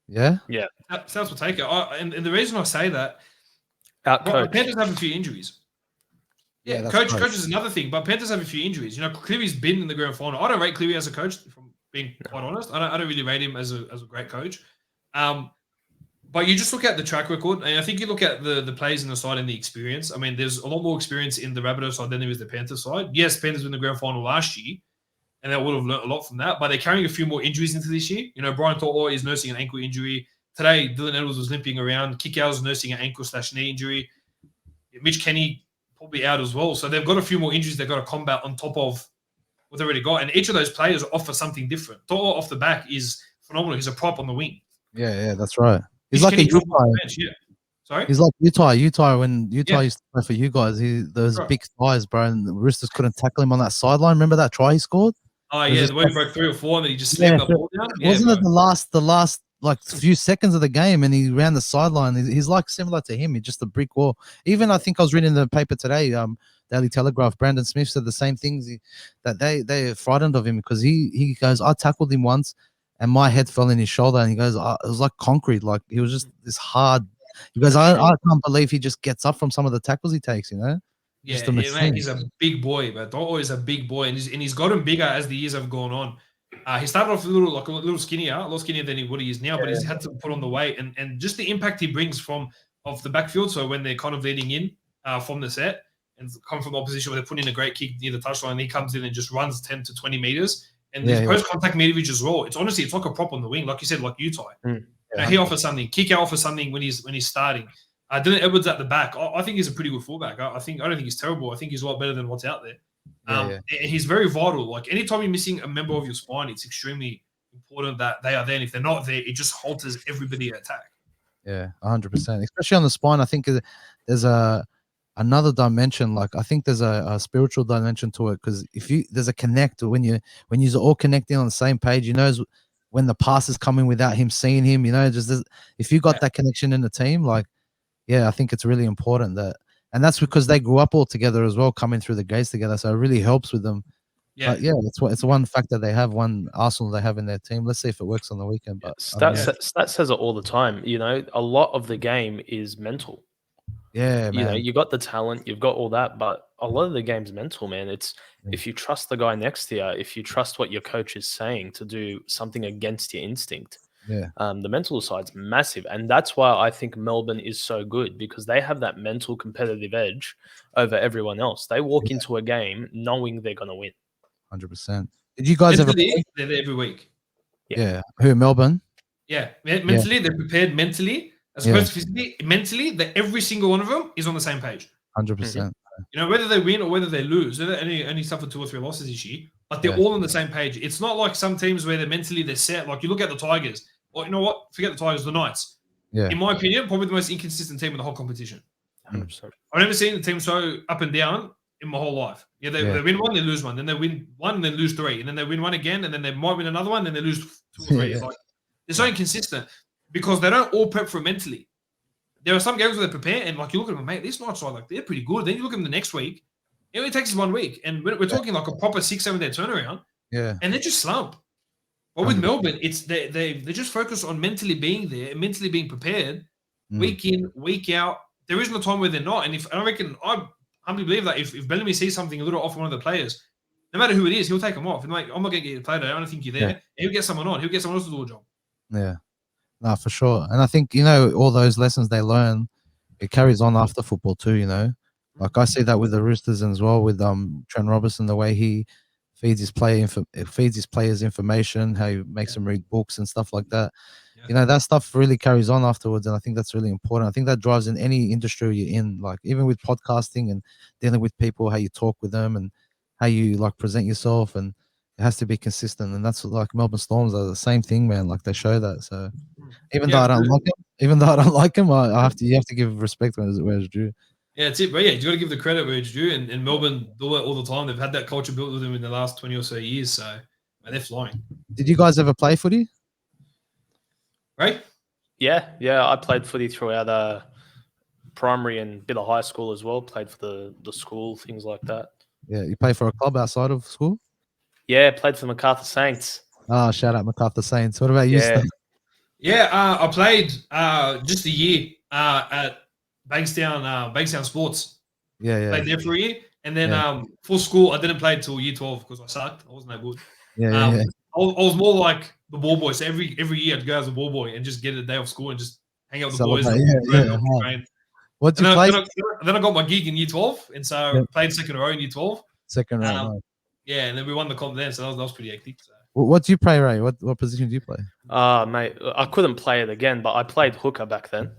Yeah? Yeah. South will take it. And the reason I say that, Panthers have a few injuries. Yeah, coach is another thing, but Panthers have a few injuries. Cleary's been in the grand final. I don't rate Cleary as a coach, from being quite honest. I don't really rate him as a great coach. But you just look at the track record, and I think you look at the plays in the side and the experience. I mean, there's a lot more experience in the Rabbitohs side than there is the Panthers side. Yes, Panthers were in the grand final last year, and they would have learned a lot from that, but they're carrying a few more injuries into this year. Brian To'o is nursing an ankle injury. Today, Dylan Edwards was limping around. Kikau's nursing an ankle/knee injury. Mitch Kenny probably out as well. So they've got a few more injuries they've got to combat on top of what they've already got. And each of those players offer something different. To'o off the back is phenomenal. He's a prop on the wing. Yeah, that's right. He's like a Utah. Sorry? He's like Utah. When Utah used to play for you guys, those big thighs, bro, and the Roosters couldn't tackle him on that sideline. Remember that try he scored? Oh, yeah, the way he broke 3 or 4 and then he just slammed the ball down. Wasn't it the last like few seconds of the game and he ran the sideline? He's like similar to him. He's just a brick wall. Even I think I was reading in the paper today, Daily Telegraph, Brandon Smith said the same things, that they're frightened of him because he goes, I tackled him once and my head fell in his shoulder, and he goes, it was like concrete, like he was just this hard. He goes, I can't believe he just gets up from some of the tackles he takes, you know. Yeah, Just a mate, machine. he's a big boy, but Dotto is a big boy, and he's gotten bigger as the years have gone on. He started off a little skinnier, a lot skinnier than what he is now, but he's had to put on the weight, and just the impact he brings from off the backfield. So when they're kind of leading in from the set and come from the opposition where they're putting in a great kick near the touchline, he comes in and just runs 10 to 20 meters, and his post-contact meterage as well. It's honestly, it's like a prop on the wing, like you said, like Utah. He offers something. Kick out offers something when he's starting. Dylan Edwards at the back. I think he's a pretty good fullback. I don't think he's terrible. I think he's a lot better than what's out there. And he's very vital. Like anytime you're missing a member of your spine, it's extremely important that they are there. And if they're not there, it just halters everybody at attack. Yeah, 100%. Especially on the spine, I think there's another dimension. Like I think there's a spiritual dimension to it, because there's a connect when you're all connecting on the same page. You know when the pass is coming without him seeing him. You know, if you got that connection in the team, like. Yeah, I think it's really important and that's because they grew up all together as well, coming through the gates together. So it really helps with them. Yeah, it's one factor they have, one arsenal they have in their team. Let's see if it works on the weekend. But Stats says it all the time. You know, a lot of the game is mental. Yeah, man. You know, you got the talent, you've got all that, but a lot of the game's mental, man. It's if you trust the guy next to you, if you trust what your coach is saying to do something against your instinct. Yeah. The mental side's massive, and that's why I think Melbourne is so good, because they have that mental competitive edge over everyone else. They walk into a game knowing they're going to win. 100%. Did you guys They're there every week? Yeah. Who, Melbourne? Yeah, mentally they're prepared. Mentally, as opposed to physically, mentally, every single one of them is on the same page. 100%. You know, whether they win or whether they lose, they only suffered 2 or 3 losses this year, but they're all on the same page. It's not like some teams where they're set. Like you look at the Tigers. Or you know what? Forget the Tigers, the Knights. Yeah. In my opinion, probably the most inconsistent team in the whole competition. 100%. I've never seen a team so up and down in my whole life. Yeah, they win one, they lose one. Then they win one, and then lose 3. And then they win one again, and then they might win another one, and then they lose 2 or 3. Like, they're so inconsistent because they don't all prep for it mentally. There are some games where they prepare, and like you look at them, mate, these Knights are like, they're pretty good. Then you look at them the next week, it only takes us 1 week. And we're talking like a proper 6-7 day turnaround. Yeah. And they just slump. But with Melbourne, it's they just focus on mentally being there and mentally being prepared week in, week out. There isn't a time where they're not. And I humbly believe that if Bellamy sees something a little off one of the players, no matter who it is, he'll take them off. And like, I'm not going to get you to play today. I don't think you're there. And he'll get someone on. He'll get someone else to do a job. Yeah. No, for sure. And I think, you know, all those lessons they learn, it carries on after football too, you know. Like I see that with the Roosters as well, with Trent Robertson, the way he feeds his players information, how he makes them read books and stuff like that. You know, that stuff really carries on afterwards, and I think that's really important. I think that drives in any industry you're in, like even with podcasting and dealing with people, how you talk with them and how you like present yourself, and it has to be consistent. And that's what, like Melbourne Storms are the same thing, man. Like they show that. So even though I don't like him, you have to give respect where it's due. Yeah, that's it, bro. Yeah, you got to give the credit where it's due. And Melbourne do it all the time. They've had that culture built with them in the last 20 or so years. So man, they're flying. Did you guys ever play footy? Right? Yeah. I played footy throughout primary and a bit of high school as well. Played for the school, things like that. Yeah, you play for a club outside of school? Yeah, played for the MacArthur Saints. Oh, shout out MacArthur Saints. What about you, Steve? Yeah, I played just a year at Bankstown Sports. Yeah. Played there for a year. And then for school, I didn't play until year 12 because I sucked. I wasn't that good. Yeah. I was more like the ball boy. So every year I'd go as a ball boy and just get a day off school and just hang out with the boys. What'd you play? Then I got my gig in year 12. And so I played second row in year 12. Second row. Yeah, and then we won the comp then. So that was pretty hectic. So. What do you play, Ray? What position do you play? Mate, I couldn't play it again, but I played hooker back then.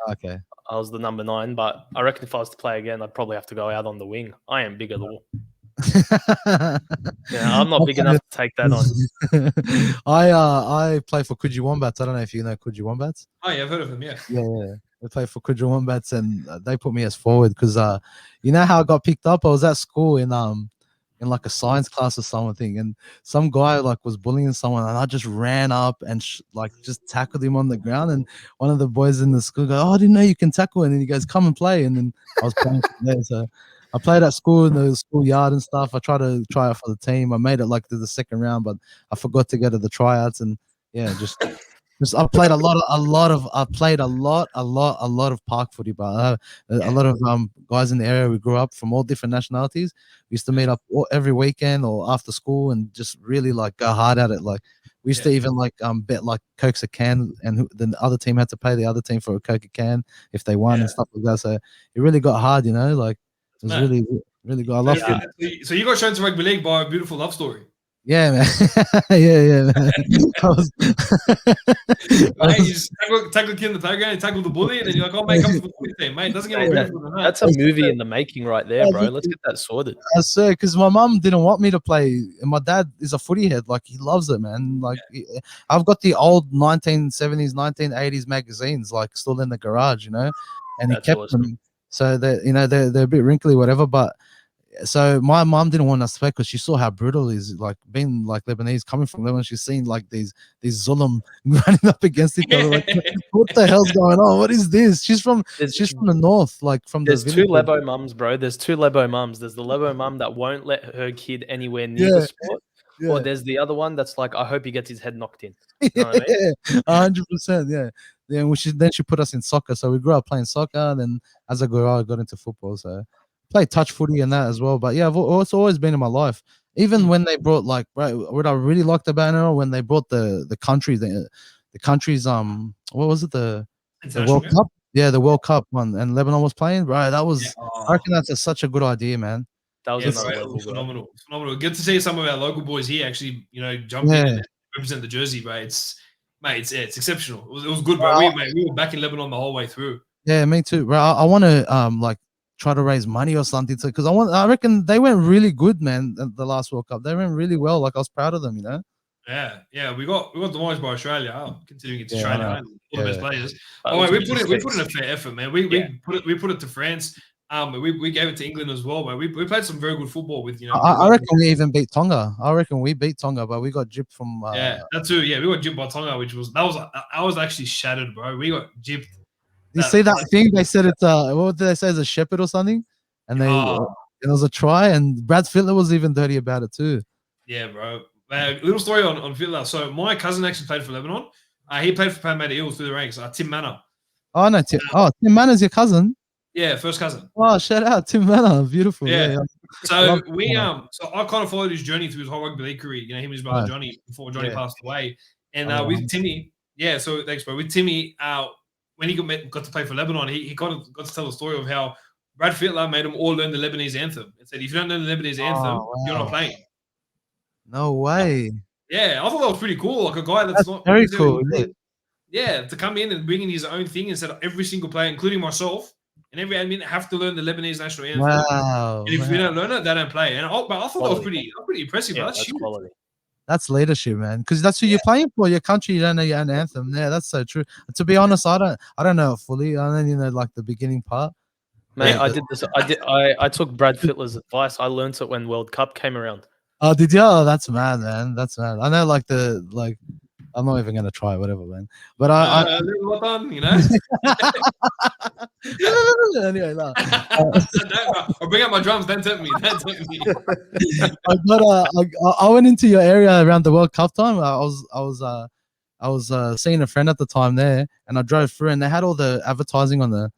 Okay. I was the number 9, but I reckon if I was to play again, I'd probably have to go out on the wing. I am bigger than I'm not big enough to take that on. I play for Coogee Wombats. I don't know if you know Coogee Wombats. Oh yeah, I've heard of them. Yeah. I play for Coogee Wombats, and they put me as forward because you know how I got picked up. I was at school in like a science class or something, and some guy like was bullying someone, and I just ran up and just tackled him on the ground. And one of the boys in the school goes, "Oh, I didn't know you can tackle." And then he goes, "Come and play." And then I was playing from there. So I played at school in the school yard and stuff. I tried to try out for the team. I made it like to the second round, but I forgot to go to the tryouts. And Yeah, just I played I played a lot of park footy, but a lot of guys in the area we grew up from all different nationalities. We used to meet up every weekend or after school and just really like go hard at it. Like we used to even like bet like Cokes a can, and then the other team had to pay the other team for a Coke a can if they won and stuff like that. So it really got hard, you know. Like it was really good. I love it. So you got shown to rugby league by a beautiful love story. Yeah, man. yeah, man. Mate, you just tackle the kid in the playground, you tackle the bully, and then you're like, "Oh, mate, come to the footy team, mate." Doesn't get more beautiful than that. That's a movie in the making, right there, bro. Let's get that sorted. I swear, because my mum didn't want me to play, and my dad is a footy head. Like he loves it, man. Like I've got the old 1970s, 1980s magazines, like still in the garage, you know, and he kept them. So that they're a bit wrinkly, whatever, but. So my mom didn't want us to play because she saw how brutal it is, like being like Lebanese, coming from Lebanon. She's seen like these Zulum running up against each other. Like, what the hell's going on? What is this? She's from the north, like from There's the two Lebo mums, bro. There's two Lebo mums. There's the Lebo mum that won't let her kid anywhere near the sport. Yeah. Or there's the other one that's like, I hope he gets his head knocked in. You know what I mean? 100%. Yeah. Then she put us in soccer. So we grew up playing soccer. And then as I grew up, I got into football. So play touch footy and that as well. But yeah, it's always been in my life. Even when they brought like, bro, what I really liked about it when they brought the countries, what was it, the World Cup? Yeah, the World Cup one, and Lebanon was playing. Right, that was. I reckon that's such a good idea, man. That was phenomenal. Phenomenal. Good to see some of our local boys here actually, jump in and represent the jersey, bro. It's exceptional. It was good, bro. We were back in Lebanon the whole way through. Yeah, me too, bro. I want to like try to raise money or something because I reckon they went really good, man. The last World Cup, they went really well. Like I was proud of them, you know. Yeah. We got demolished by Australia. Considering it's Australia, all the best players. Oh, wait, we put in a fair effort, man. We put it to France. We gave it to England as well, but we played some very good football with I reckon we even beat Tonga. I reckon we beat Tonga, but we got gypped from. That too. Yeah, we got gypped by Tonga, I was actually shattered, bro. We got gypped. You see that thing? They said it's what did they say? It's a shepherd or something, and it was a try, and Brad Fittler was even dirty about it too. Yeah, bro. Little story on Fittler. So my cousin actually played for Lebanon. He played for Parramatta Eels through the ranks. Tim Manor. Oh no, Tim Manor's your cousin. Yeah, first cousin. Oh, shout out Tim Manor, beautiful. Yeah. So so I kind of followed his journey through his whole rugby league career. Him and his brother Johnny before Johnny passed away, and with Timmy. Yeah, so thanks, bro. With Timmy, when he got to play for Lebanon, he got to tell the story of how Brad Fittler made them all learn the Lebanese anthem. And said, if you don't learn the Lebanese anthem, you're not playing. No way. Yeah, I thought that was pretty cool. Like a guy that's not very cool. Yeah, to come in and bring in his own thing and said every single player, including myself, and every admin have to learn the Lebanese national anthem. Wow. And if you don't learn it, they don't play. And I thought that was pretty impressive. Yeah, that's quality. That's leadership, man. Because that's who you're playing for. Your country, you don't know your own anthem. Yeah, that's so true. To be honest, I don't know it fully. I only know like the beginning part. Mate, I did this. I took Brad Fittler's advice. I learned it when World Cup came around. Oh, did you? Oh, that's mad, man. That's mad. I know, I'm not even gonna try, whatever, man. But anyway, no. I'll bring out my drums. Don't tempt me. I went into your area around the World Cup time. I was seeing a friend at the time there, and I drove through, and they had all the advertising on the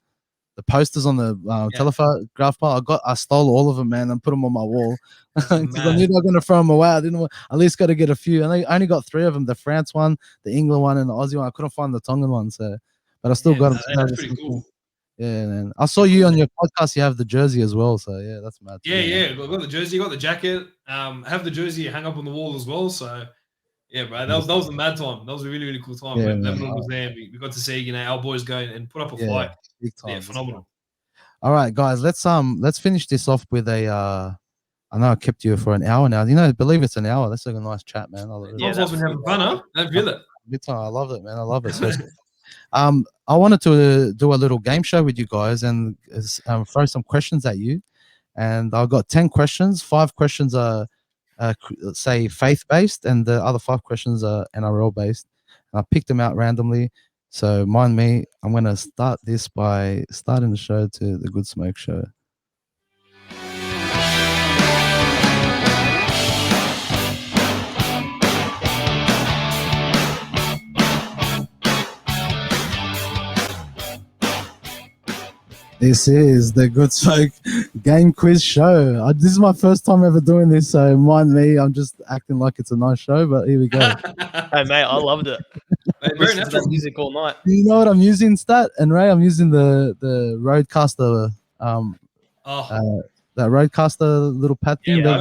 posters on the telegraph pole. I stole all of them, man, and put them on my wall because I knew they were going to throw them away. I didn't want, at least got to get a few, and I only got 3 of them: the France one, the England one, and the Aussie one. I couldn't find the Tongan one, but I still got them. That's pretty cool. Yeah, man. I saw you on your podcast. You have the jersey as well, so yeah, that's mad. Yeah. Got the jersey, got the jacket. Have the jersey hang up on the wall as well. So yeah, bro, that was a mad time. That was a really, really cool time. When Lebanon was there, we got to see our boys go and put up a fight. Big time. Yeah, phenomenal. All right, guys, let's finish this off with a. I know I kept you for an hour now. I believe it's an hour. That's like a nice chat, man. That's been having fun, huh? Don't feel it. Good time. I love it, man. I love it. So, I wanted to do a little game show with you guys and throw some questions at you. And I've got 10 questions. 5 questions are say faith-based, and the other 5 questions are NRL-based. And I picked them out randomly. So mind me, I'm going to start this by starting the show to the Good Smoke Show. This is the Good Smoke Game Quiz Show. This is my first time ever doing this, so mind me. I'm just acting like it's a nice show, but here we go. Hey, mate, I loved it. Very Listen to natural. that music all night. You know what I'm using, Stat and Ray? I'm using the Roadcaster, that Roadcaster little pad thing. Yeah,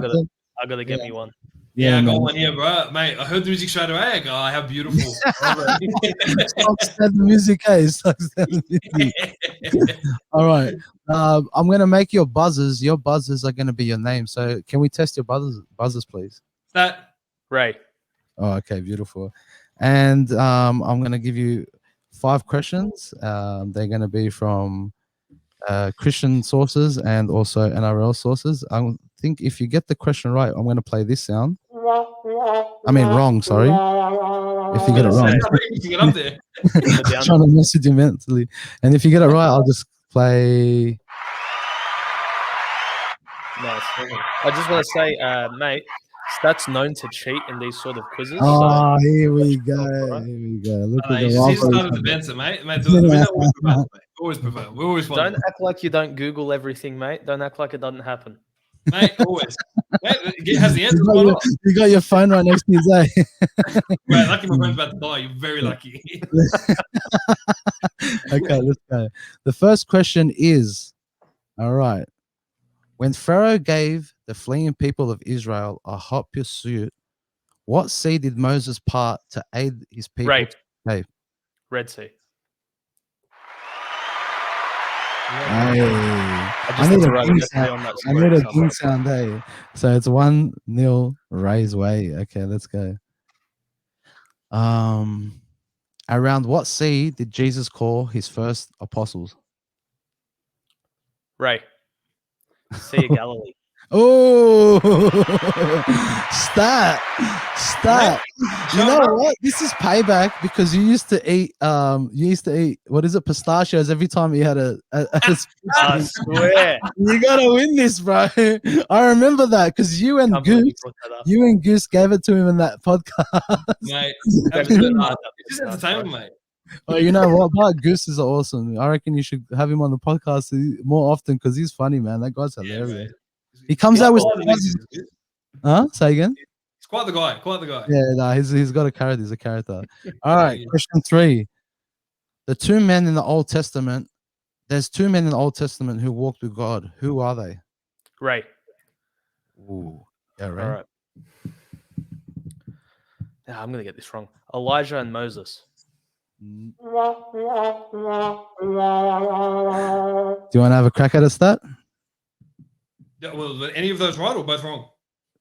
I gotta get me one. Yeah, I got man. one here, bro. Mate, I heard the music straight away. I go, oh, how beautiful. Stop the music, hey. Stop the music. All right. I'm going to make your buzzers. Your buzzers are going to be your name. So can we test your buzzers, please? That Ray. Oh, okay. Beautiful. And I'm going to give you 5 questions. They're going to be from Christian sources and also NRL sources. I think if you get the question right, I'm going to play this sound. I mean, wrong, sorry. If you get it wrong. get up there. I'm trying to message you mentally. And if you get it right, I'll just play. Nice. I just want to say, mate, Stat's known to cheat in these sort of quizzes. Oh, so here we go. Here we go. Look at He's the started to Benson, mate. Mate, we always prefer. We always don't act like you don't Google everything, mate. Don't act like it doesn't happen. Mate, always. Mate, has the answer. You got your phone right next to you, Zay. Mate, lucky my friend's about to die. You're very lucky. Okay, let's go. The first question is, all right. When Pharaoh gave the fleeing people of Israel a hot pursuit, what sea did Moses part to aid his people? Right. Hey. Red Sea. Hey. I need a ding sound. I need a ding sound, hey. So it's 1-0 Ray's way. Okay, let's go. Around what sea did Jesus call his first apostles? Right. Sea of Galilee. Oh, stat. You know what? This is payback because you used to eat what is it, pistachios every time you had a I swear. You gotta win this, bro. I remember that because you and Goose gave it to him in that podcast. Mate, it's just entertainment, mate. Oh, you know what? But Goose is awesome. I reckon you should have him on the podcast more often because he's funny, man. That guy's hilarious. He comes out with say again. He's quite the guy. Yeah, no, he's got a character. He's a character. All right, question 3. The 2 men in the Old Testament. There's 2 men in the Old Testament who walked with God. Who are they? Right. Ooh, yeah, right. All right. Yeah, I'm gonna get this wrong. Elijah and Moses. Do you want to have a crack at a stat? Yeah, well, any of those right or both wrong?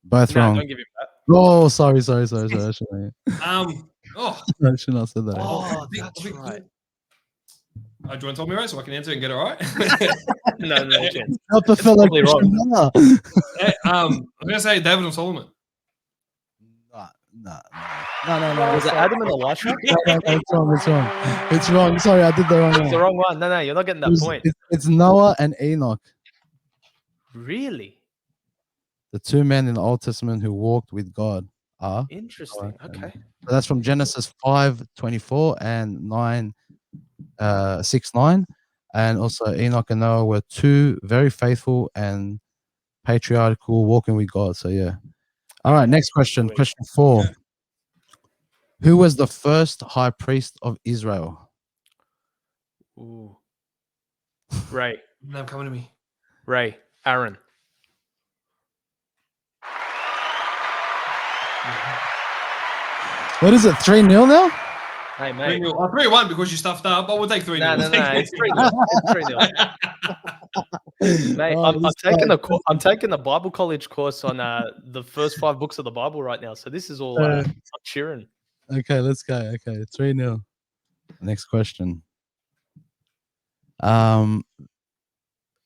Both wrong. Don't give him that. Oh, sorry. I should not have said that. Oh, that's right. Do you want to tell me right so I can answer and get it right? No chance. Help the fellow wrong. I'm gonna say David and Solomon. No. Was it Adam and Elisha? No, it's wrong. Sorry, I did the wrong one. It's the wrong one. No, you're not getting that point. It's Noah and Enoch. Really? The 2 men in the Old Testament who walked with God are. Interesting. Okay. So that's from Genesis 5:24 and 6:9. And also Enoch and Noah were 2 very faithful and patriarchal walking with God. So yeah. All right, next question. Question 4. Who was the first high priest of Israel? Ooh. Ray. Now coming to me. Ray. Aaron. What is it? 3-0 now? Hey, mate. 3-1 because you stuffed up, but we'll take 3-0. No. It's 3-0. It's 3-0. Mate, I'm taking a Bible college course on the first 5 books of the Bible right now. So this is all I'm cheering. Okay, let's go. Okay, 3-0. Next question.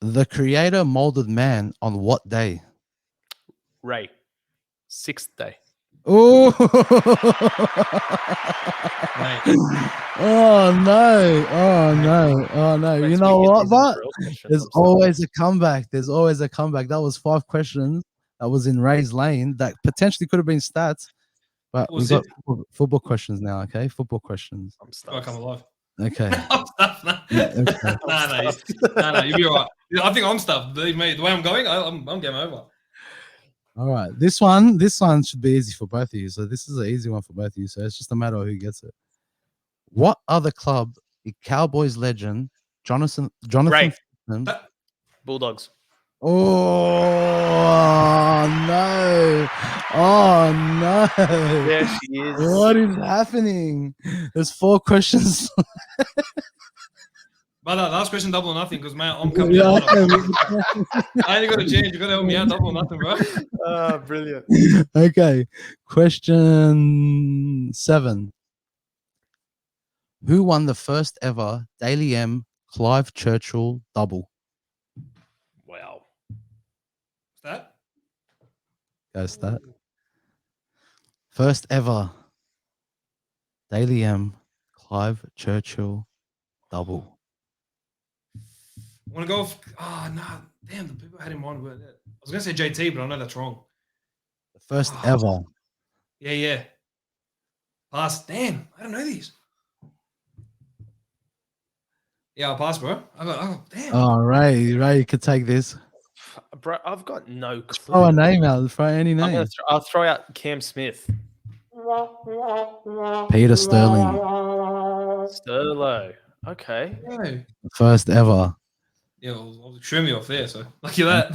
The Creator molded man on what day? Ray. 6th day. Oh, no. You know what? But there's always a comeback. That was 5 questions. That was in Ray's lane. That potentially could have been stats. But we've got football questions now, okay? Football questions. I'm alive. Okay. I'm stuffed. No, no, you'll be all right. I think I'm stuffed. Believe me, the way I'm going, I'm game over. All right. This one should be easy for both of you. So this is an easy one for both of you. So it's just a matter of who gets it. What other club did Cowboys legend Jonathan Ray. Simpson- Bulldogs. Oh no! Oh no! There she is. What is happening? There's 4 questions. But last question, double or nothing, because man, I'm coming Yeah, out. okay. I ain't got to change. You got to help me out, double or nothing, bro. Brilliant. Okay. Question 7. Who won the first ever Daily M Clive Churchill double? Wow. That? Goes that. First ever Daily M Clive Churchill double. I want to go. Damn, the people I had in mind were that. I was gonna say JT, but I know that's wrong. The first ever. Yeah. Pass. Damn, I don't know these. Yeah, I'll pass, bro. Damn. Oh, Ray, you could take this. Bro, I've got no clue. Throw a name out. Throw any name. I'll throw out Cam Smith. Peter Sterling. Sterlo. Okay. Yeah. First ever. Yeah, well, show me off there. So lucky that.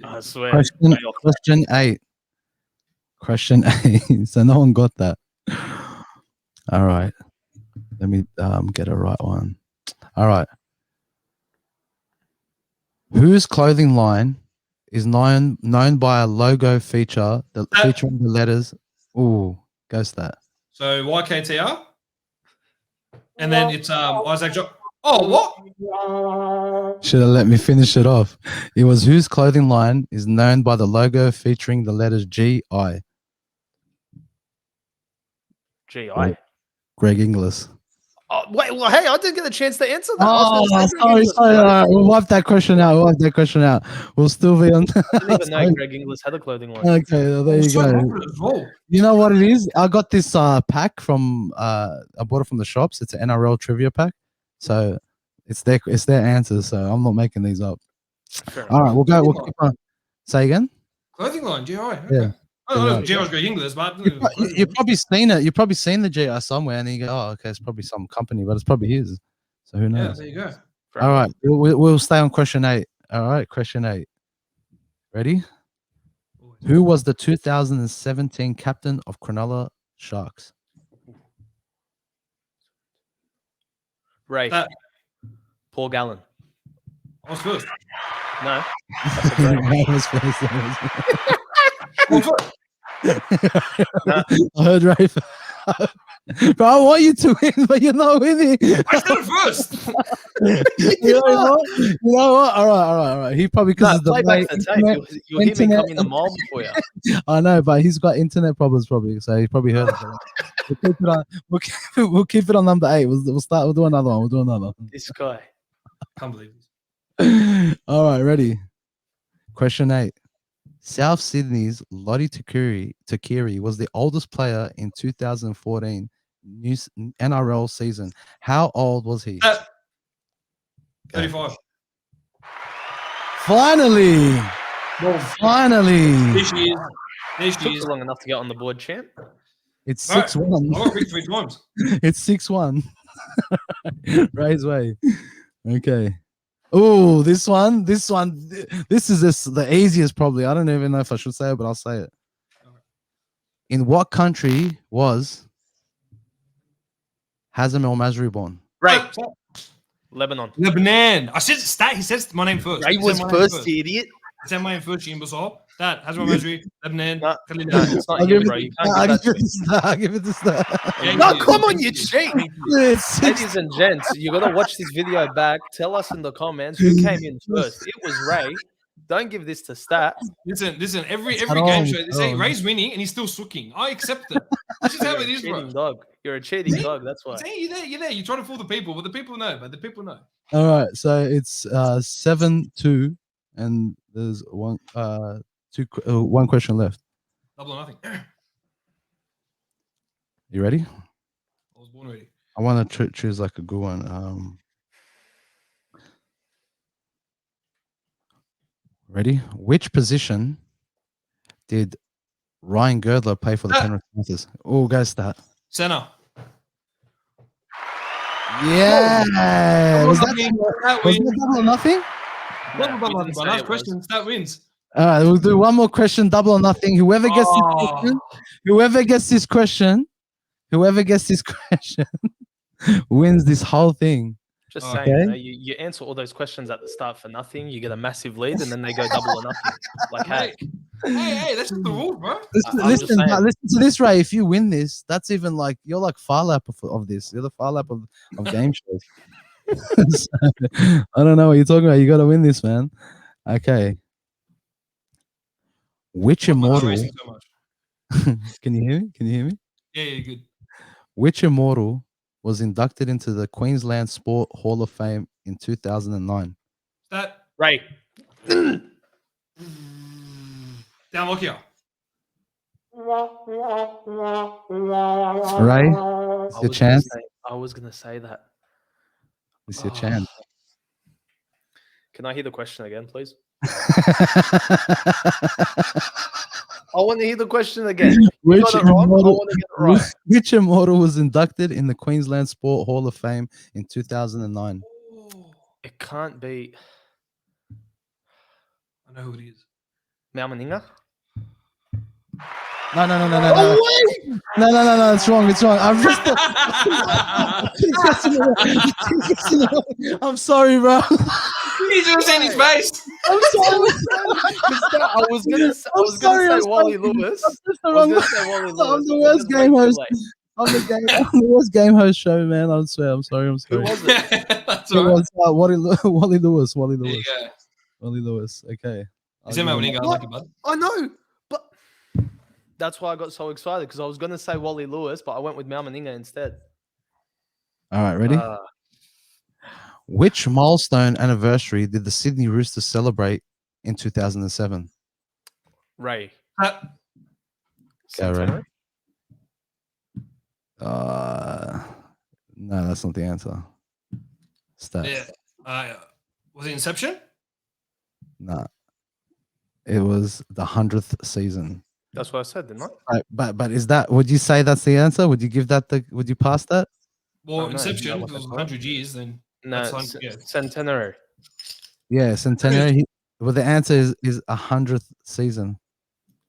I swear. Question 8. Question 8. So no one got that. All right. Let me get a right one. All right. Whose clothing line is known by a logo featuring the letters? Ooh, goes that. So YKTR, and then it's Isaac Job. Oh, what? Should have let me finish it off. It was whose clothing line is known by the logo featuring the letters GI? GI. Greg Inglis. Oh, wait, well, hey, I didn't get a chance to answer that. Oh, sorry. We'll wipe that question out. We'll still be on. I didn't even know Greg Inglis had a clothing line. Okay, well, there you go. You know what it is? I got this pack from I bought it from the shops. It's an NRL trivia pack, so it's their answers. So I'm not making these up. All right, we'll keep on. Say again. Clothing line, GI. Okay. Yeah. I don't know if GI's Greg Inglis, but You've probably seen it. You've probably seen the GI somewhere, and you go, "Oh, okay, it's probably some company, but it's probably his." So who knows? Yeah, there you go. All right, we'll stay on question 8. All right, question 8. Ready? Who was the 2017 captain of Cronulla Sharks? Ray. Paul Gallen. I was first. No. I was first. Nah. I heard Ray. Bro, I want you to win, but you're not winning. I said it first. You know what? All right. He probably because play back the tape. You'll hear me coming the mile before you. I know, but he's got internet problems probably, so he probably heard it. We'll keep it on number 8. We'll start. We'll do another one. This guy. Can't believe this. All right, ready. Question 8. South Sydney's Lottie Takiri was the oldest player in 2014 NRL season. How old was he? 35. Finally. There she is. Took long enough to get on the board, champ. It's Right. 6-1. I got picked 3 times. It's 6-1. Ray's way. Okay. Oh, this one. This is the easiest probably. I don't even know if I should say it, but I'll say it. In what country was Hazem El Masri born? Ray. Lebanon. I said stat. He says my name first. Ray was first, you idiot. He said my name first, you imbecile. That has my Masri. Lebanon. No, it's not you, bro. You can't give that. I'll give it the star. No, come on, you cheat. It's Ladies and gents, you got to watch this video back. Tell us in the comments who came in first. It was Ray. Don't give this to Stat. Listen. Every game show they say Ray's winning and he's still sucking. I accept it. This is how it is, bro. Dog. You're a cheating dog. That's why. See, you're there. You try to fool the people, but the people know. All right, so it's 7-2, and there's one question left. Double or nothing. You ready? I was born ready. I want to choose like a good one. Ready? Which position did Ryan Girdler play for the Penrith Panthers? Oh, go start. Center. Yeah. Was that wins. double or nothing? Double, we double, didn't double. say Last it question. was. That wins. All right, we'll do one more question, double or nothing. Whoever gets this question, wins this whole thing. Just Okay. saying, you know, you answer all those questions at the start for nothing. You get a massive lead, and then they go double or nothing. Like, hey, that's just the rule, bro. Listen to this, Ray. If you win this, that's even like you're like far lap of this. You're the far lap of game shows. So, I don't know what you're talking about. You got to win this, man. Okay. Which immortal? So much. Can you hear me? Can you hear me? Yeah, good. Which immortal was inducted into the Queensland Sport Hall of Fame in 2009? That Ray. Down Lockyer. Ray, it's your chance. I was gonna say that. It's your chance. Can I hear the question again, please? I want to hear the question again. You got it wrong. I want to get it right. Which immortal was inducted in the Queensland Sport Hall of Fame in 2009? It can't be. I know who it is. Malmaninga? No. It's wrong. I'm just. I'm sorry, bro. He's just in his face. I'm sorry. I was gonna say Wally Lewis. I'm the worst game host. I'm the worst game host show, man. I swear. I'm sorry. Who was it? That's It right. was Wally Lewis. There you go. Wally Lewis. Okay. Is that when he got lucky, bud? I know, but that's why I got so excited because I was gonna say Wally Lewis, but I went with Malmaninga instead. All right, ready? Which milestone anniversary did the Sydney Roosters celebrate in 2007? Ray. Okay, Ray. No, that's not the answer. Stats. Yeah. Was it Inception? No. It was the 100th season. That's what I said, didn't I? But is that? Would you say that's the answer? Would you give that would you pass that? Well, Inception was 100 years. Then no, centenary. Yeah, centenary. Well, the answer is 100th season.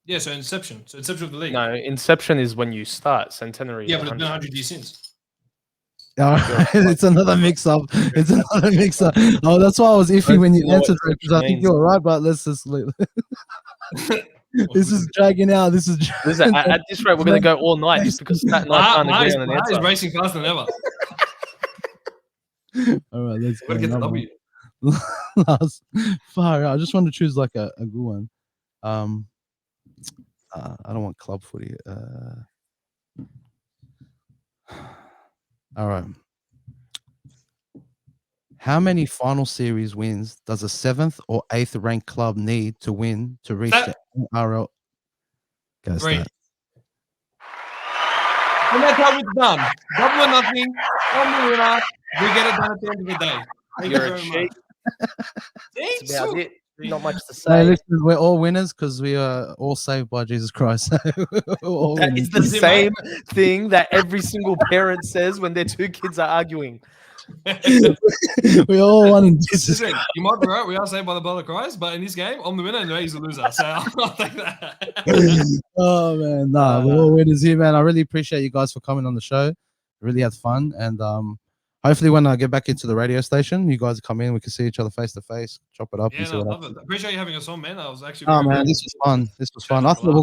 Yeah, so Inception. So Inception of the league. No, Inception is when you start. Centenary. Yeah, but it's been 100 years since. Oh, it's another mix-up. Oh, that's why I was iffy when you answered it because I think you were right. But let's just. This is dragging out. This is. At this rate, we're going to go all night just because Stat and I can't agree on an answer. He's racing faster than ever. All right, let's go. Get the W. Far out. I just want to choose like a good one. I don't want club footy. All right. How many final series wins does a 7th or 8th ranked club need to win to reach the NRL? Go start. And that's how it's done. Double or nothing. On the winner. We get it done at the end of the day. You're a cheat. That's about it. Not much to say. Hey, listen, we're all winners because we are all saved by Jesus Christ. That is the same thing that every single parent says when their two kids are arguing. We all won in Jesus. Listen, you might be right. We are saved by the blood of Christ, but in this game, I'm the winner and he's the loser. So I'll take that. Oh man, we're all winners here, man. I really appreciate you guys for coming on the show. Really had fun, and hopefully when I get back into the radio station, you guys come in. We can see each other face to face, chop it up. Yeah, I love it. Appreciate you having us on, man. I was actually. Oh man, this was fun. I thought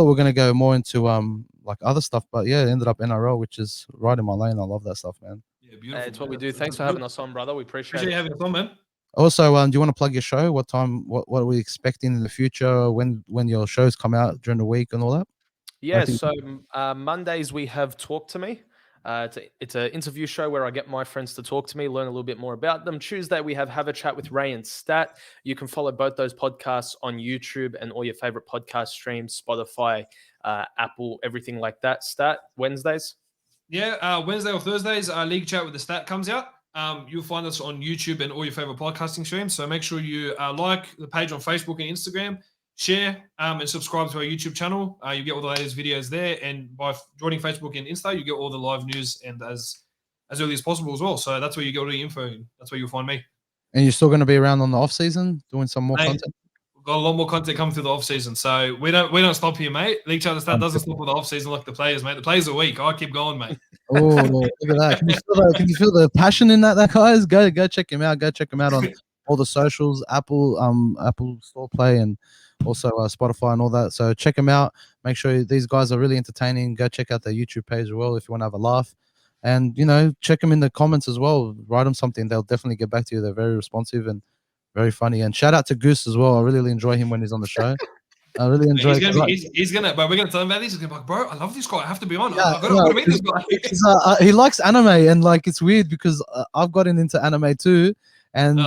we're gonna go more into like other stuff, but yeah, it ended up NRL, which is right in my lane. I love that stuff, man. Yeah, beautiful. It's what we do. Thanks for having us on, brother. We appreciate you having us on, man. Also, do you want to plug your show? What time? What are we expecting in the future? When your shows come out during the week and all that? Yeah. So Mondays we have Talk to Me. It's an interview show where I get my friends to talk to me, learn a little bit more about them. Tuesday we have a chat with Ray and Stat. You can follow both those podcasts on YouTube and all your favorite podcast streams, Spotify, Apple, everything like that. Stat Wednesdays. Wednesday or Thursdays, League Chat with the Stat comes out. You'll find us on YouTube and all your favorite podcasting streams. So make sure you like the page on Facebook and Instagram, share, and subscribe to our YouTube channel. You get all the latest videos there. And by joining Facebook and Insta, you get all the live news and as early as possible as well. So that's where you get all the info. And that's where you'll find me. And you're still going to be around on the off season doing some more content? We've got a lot more content coming through the off season. So we don't stop here, mate. League Chat Stat doesn't stop with the off season like the players, mate. The players are weak. I keep going, mate. Oh, look at that. Can you feel the passion in that guys? Go check him out. Go check him out on all the socials, Apple Store Play, and also Spotify and all that. So check him out. Make sure these guys are really entertaining. Go check out their YouTube page as well if you want to have a laugh. And, check them in the comments as well. Write them something. They'll definitely get back to you. They're very responsive and very funny. And shout out to Goose as well. I really enjoy him when he's on the show. I really enjoy it. But we're going to tell him about this. He's going to be like, bro, I love this guy. I have to be on. I've got to meet this guy. He likes anime. And, it's weird because I've gotten into anime too. And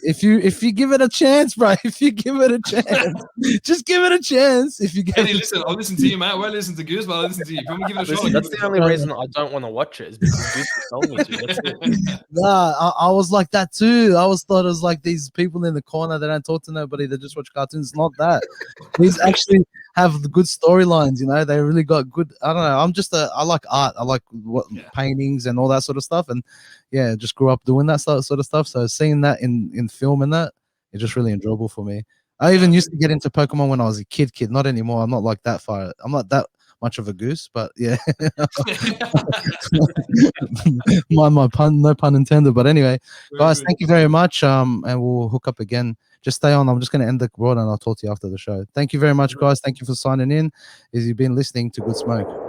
if you give it a chance, bro, if you give it a chance, just give it a chance. If you get listen, I'll listen to you, mate. I won't listen to Goose, but I'll listen to you. Come and give it a shot. That's the only reason I don't want to watch it is because Goose is telling me to. That's it. Nah, I was like that too. I thought it was like these people in the corner that don't talk to nobody. They just watch cartoons. It's not that. These actually have the good storylines. They really got good. I don't know. I like art. I like paintings and all that sort of stuff. And just grew up doing that sort of stuff. So seeing that in film and that, it's just really enjoyable for me. I even used to get into Pokemon when I was a kid. Not anymore. I'm not like that far. I'm not that much of a goose, but yeah. my pun, no pun intended. But anyway, guys, thank you very much. And we'll hook up again. Just stay on. I'm just going to end the rod and I'll talk to you after the show. Thank you very much, guys. Thank you for signing in. You've been listening to Good Smoke.